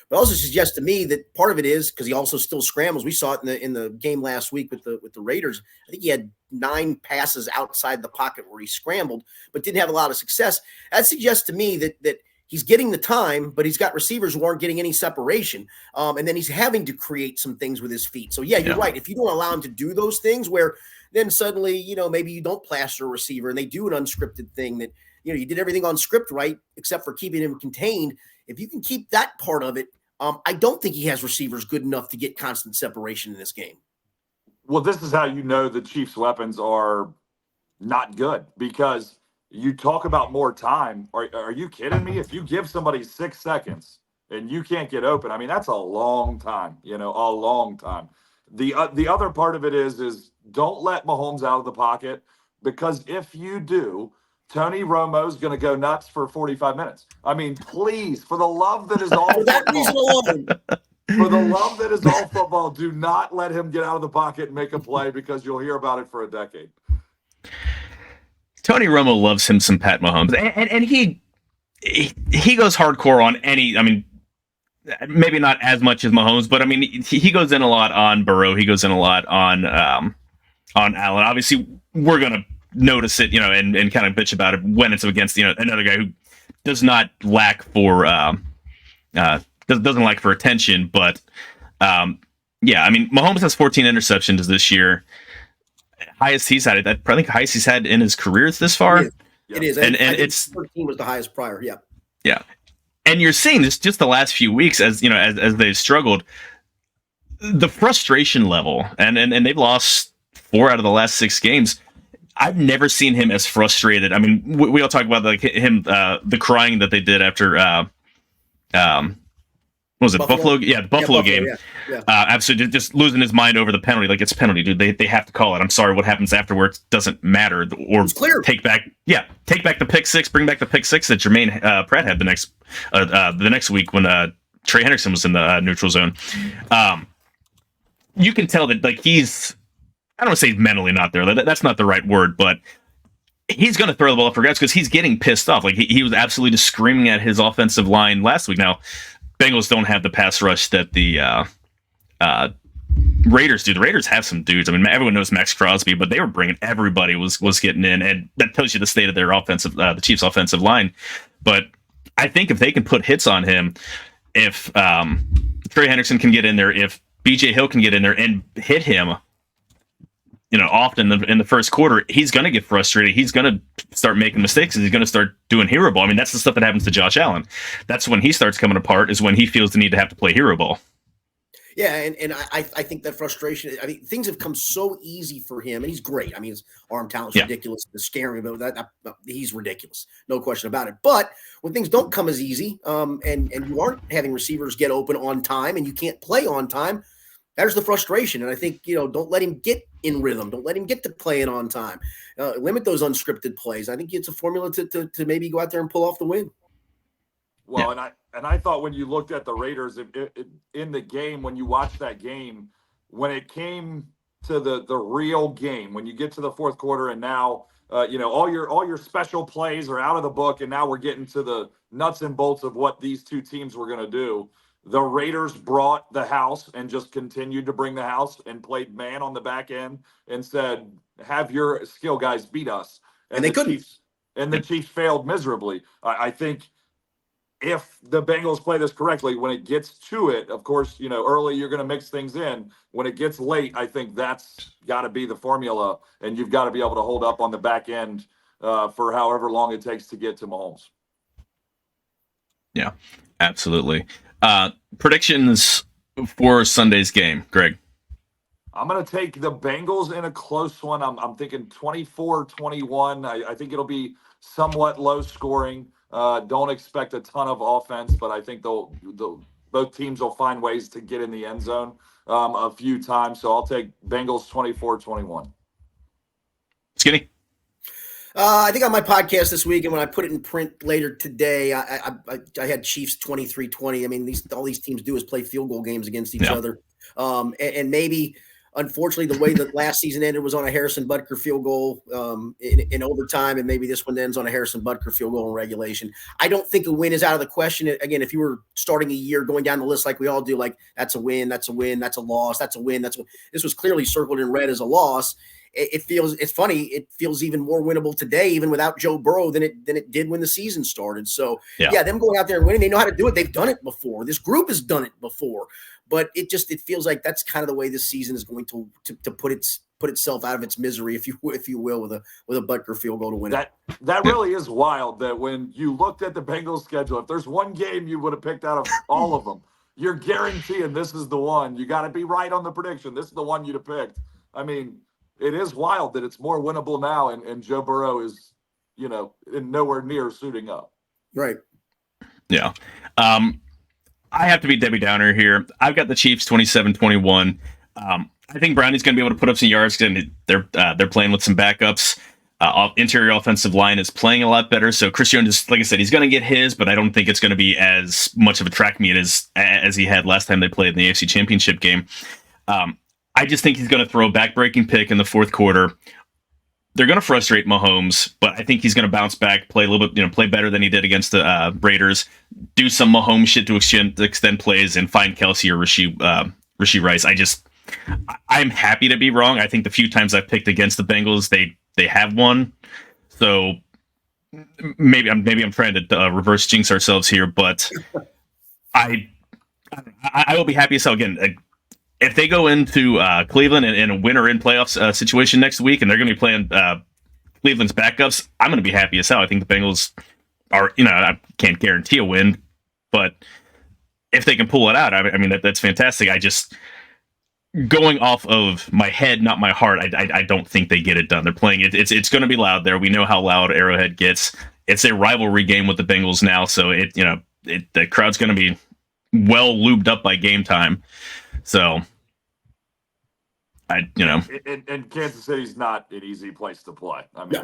But also suggests to me that part of it is because he also still scrambles. We saw it in the game last week with the Raiders. I think he had 9 passes outside the pocket where he scrambled, but didn't have a lot of success. That suggests to me that he's getting the time, but he's got receivers who aren't getting any separation. And then he's having to create some things with his feet. So, yeah, you're right. If you don't allow him to do those things where then suddenly, maybe you don't plaster a receiver and they do an unscripted thing that, you did everything on script right, except for keeping him contained. If you can keep that part of it, I don't think he has receivers good enough to get constant separation in this game. Well, this is how you know the Chiefs' weapons are not good, because you talk about more time. Are you kidding me? If you give somebody 6 seconds and you can't get open, I mean, that's a long time, a long time. The other part of it is don't let Mahomes out of the pocket, because if you do, Tony Romo's going to go nuts for 45 minutes. I mean, please, for the love that is all For that reason alone. for the love that is all football, do not let him get out of the pocket and make a play, because you'll hear about it for a decade. Tony Romo loves him some Pat Mahomes, and he goes hardcore on any. I mean, maybe not as much as Mahomes, but I mean, he goes in a lot on Burrow. He goes in a lot on Allen. Obviously, we're gonna notice it, and kind of bitch about it when it's against another guy who does not lack for doesn't lack for attention. But yeah, I mean, Mahomes has 14 interceptions this year. Highest he's had. I think highest he's had in his career this far. It is. And it's 13 was the highest prior. Yeah. Yeah. And you're seeing this just the last few weeks as they've struggled, the frustration level, and they've lost 4 out of the last 6 games. I've never seen him as frustrated. I mean, we all talk about him, the crying that they did after, what was it? Buffalo? Yeah, the Buffalo game. Yeah. Absolutely, just losing his mind over the penalty. Like, it's a penalty, dude. They have to call it. I'm sorry. What happens afterwards doesn't matter. Or it's clear. Take back the pick six. Bring back the pick six that Jermaine Pratt had the next week when Trey Hendrickson was in the neutral zone. You can tell that he's. I don't want to say he's mentally not there. That's not the right word, but he's going to throw the ball for guys because he's getting pissed off. Like he was absolutely just screaming at his offensive line last week. Now, Bengals don't have the pass rush that the Raiders do. The Raiders have some dudes. I mean, everyone knows Max Crosby, but they were bringing everybody was getting in, and that tells you the state of their offensive, the Chiefs' offensive line. But I think if they can put hits on him, if Trey Hendrickson can get in there, if BJ Hill can get in there and hit him, often in the first quarter, he's going to get frustrated. He's going to start making mistakes, and he's going to start doing hero ball. I mean, that's the stuff that happens to Josh Allen. That's when he starts coming apart, is when he feels the need to have to play hero ball. Yeah, and I think that frustration, I mean, things have come so easy for him, and he's great. I mean, his arm talent's ridiculous. It's scary, but he's ridiculous. No question about it. But when things don't come as easy, and you aren't having receivers get open on time, and you can't play on time, there's the frustration. And I think, don't let him get in rhythm. Don't let him get to playing on time. Limit those unscripted plays. I think it's a formula to maybe go out there and pull off the win. Well, and I thought when you looked at the Raiders in the game, when you watched that game, when it came to the real game, when you get to the fourth quarter, and now all your special plays are out of the book, and now we're getting to the nuts and bolts of what these two teams were going to do. The Raiders brought the house and just continued to bring the house and played man on the back end and said, "Have your skill guys beat us." And they couldn't. The Chiefs failed miserably. I think if the Bengals play this correctly, when it gets to it, of course, early you're going to mix things in. When it gets late, I think that's got to be the formula, and you've got to be able to hold up on the back end for however long it takes to get to Mahomes. Yeah, absolutely. Predictions for Sunday's game, Greg? I'm going to take the Bengals in a close one. I'm thinking 24-21. I think it'll be somewhat low scoring. Don't expect a ton of offense, but I think both teams will find ways to get in the end zone a few times. So I'll take Bengals 24-21. Skinny? I think on my podcast this week, and when I put it in print later today, I had Chiefs 23-20. I mean, all these teams do is play field goal games against each other. And maybe Unfortunately, the way that last season ended was on a Harrison Butker field goal in overtime, and maybe this one ends on a Harrison Butker field goal in regulation. I don't think a win is out of the question. Again, if you were starting a year going down the list like we all do, like that's a win, that's a win, that's a loss, that's a win, this was clearly circled in red as a loss. It's funny. It feels even more winnable today, even without Joe Burrow, than it did when the season started. So yeah, them going out there and winning, they know how to do it. They've done it before. This group has done it before, but it feels like that's kind of the way this season is going to put itself out of its misery, if you will, with a Butker field goal to win it. That really is wild. That when you looked at the Bengals schedule, if there's one game you would have picked out of all of them, you're guaranteeing this is the one. You got to be right on the prediction. This is the one you'd have picked. I mean, it is wild that it's more winnable now, and Joe Burrow is, nowhere near suiting up. Right. Yeah. I have to be Debbie Downer here. I've got the Chiefs 27-21. I think Brownie's going to be able to put up some yards, and they're playing with some backups. Interior offensive line is playing a lot better. So Chris Jones, like I said, he's going to get his, but I don't think it's going to be as much of a track meet as he had last time they played in the AFC Championship game. I just think he's going to throw a back-breaking pick in the fourth quarter. They're going to frustrate Mahomes, but I think he's going to bounce back, play a little bit, play better than he did against the Raiders, do some Mahomes shit to extend plays, and find Kelsey or Rashee Rice. I'm happy to be wrong. I think the few times I've picked against the Bengals, they have won. So maybe I'm trying to reverse jinx ourselves here, but I will be happy as hell again. If they go into Cleveland in a win-or-in playoffs situation next week, and they're going to be playing Cleveland's backups, I'm going to be happy as hell. I think the Bengals are, I can't guarantee a win, but if they can pull it out, I mean that's fantastic. Going off of my head, not my heart, I don't think they get it done. They're playing it. It's going to be loud there. We know how loud Arrowhead gets. It's a rivalry game with the Bengals now, so the crowd's going to be well lubed up by game time. So, and Kansas City's not an easy place to play. I mean,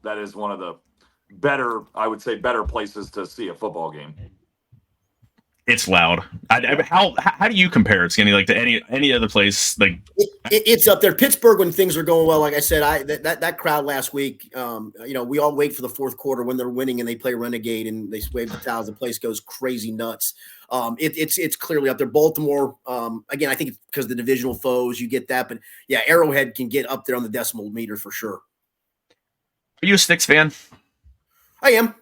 that is one of the better places to see a football game. It's loud. How do you compare it, Skinny? Like to any other place? Like it's up there. Pittsburgh, when things are going well, like I said, that crowd last week. We all wait for the fourth quarter when they're winning and they play Renegade and they wave the towels. The place goes crazy nuts. It's clearly up there. Baltimore, again, I think it's because of the divisional foes, you get that. But yeah, Arrowhead can get up there on the decimal meter for sure. Are you a Styx fan? I am.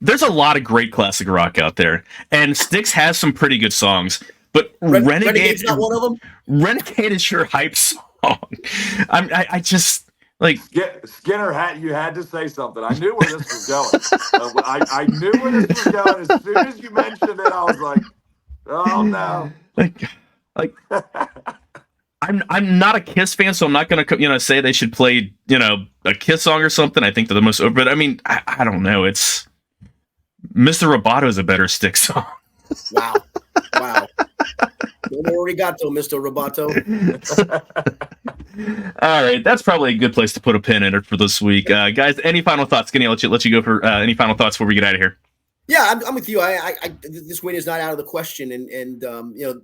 There's a lot of great classic rock out there, and Styx has some pretty good songs. But Renegade's not one of them. Renegade is your hype song. I just like Skinner. You had to say something. I knew where this was going. I knew where this was going. As soon as you mentioned it, I was like, "Oh no!" Like I'm not a Kiss fan, so I'm not going to say they should play a Kiss song or something. I think they're the most open. But I mean, I don't know. It's Mr. Roboto is a better Styx song. Wow. No more arigato, Mr. Roboto. All right, that's probably a good place to put a pin in it for this week, guys. Any final thoughts? Skinny, I'll let you go for any final thoughts before we get out of here. Yeah, I'm with you. This win is not out of the question, and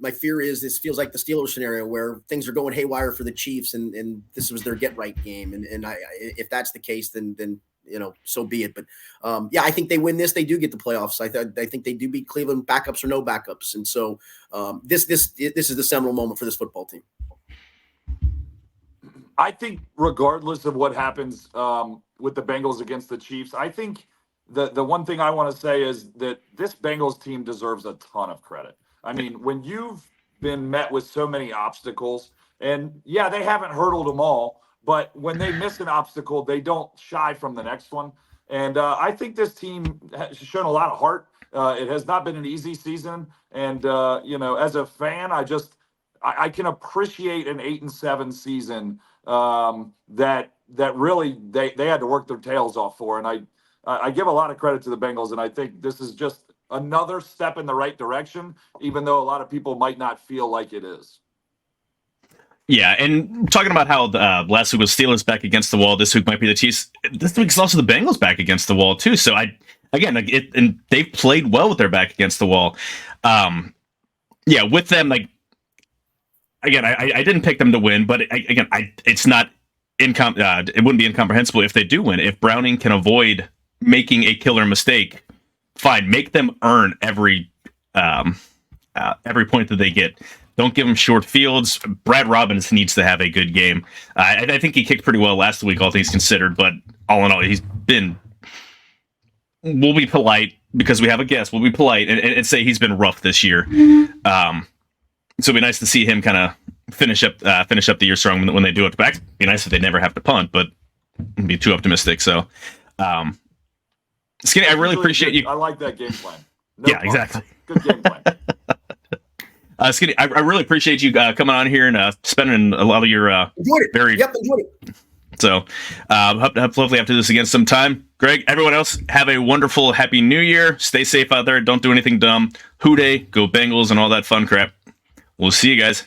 my fear is this feels like the Steelers scenario where things are going haywire for the Chiefs, and this was their get right game, and if that's the case, then so be it. But I think they win this, they do get the playoffs. I think they do beat Cleveland, backups or no backups, and so this is the seminal moment for this football team. I think regardless of what happens with the Bengals against the Chiefs, I think the one thing I want to say is that this Bengals team deserves a ton of credit. I mean, when you've been met with so many obstacles, and they haven't hurdled them all, but when they miss an obstacle, they don't shy from the next one. And I think this team has shown a lot of heart. It has not been an easy season. And, as a fan, I can appreciate an 8-7 season that really they had to work their tails off for. And I give a lot of credit to the Bengals, and I think this is just another step in the right direction, even though a lot of people might not feel like it is. Yeah, and talking about how last week was Steelers back against the wall, this week might be the Chiefs. This week is also the Bengals back against the wall too. So and they've played well with their back against the wall. With them, again, I didn't pick them to win, but it's not it wouldn't be incomprehensible if they do win. If Browning can avoid making a killer mistake, fine, make them earn every point that they get. Don't give them short fields. Brad Robbins needs to have a good game. I think he kicked pretty well last week, all things considered, but all in all, we'll be polite because we have a guest. We'll be polite and say he's been rough this year. So it'd be nice to see him kind of finish up the year strong when they do it. But it'd be nice if they never have to punt, but it'd be too optimistic. So, Skinny, I really appreciate you. I like that game plan. Yeah, exactly. Good game plan. Skinny, I really appreciate you coming on here and spending a lot of your Enjoyed it. So, hopefully have to do this again sometime. Greg, everyone else, have a wonderful, happy New Year. Stay safe out there. Don't do anything dumb. Hoo-day, go Bengals, and all that fun crap. We'll see you guys.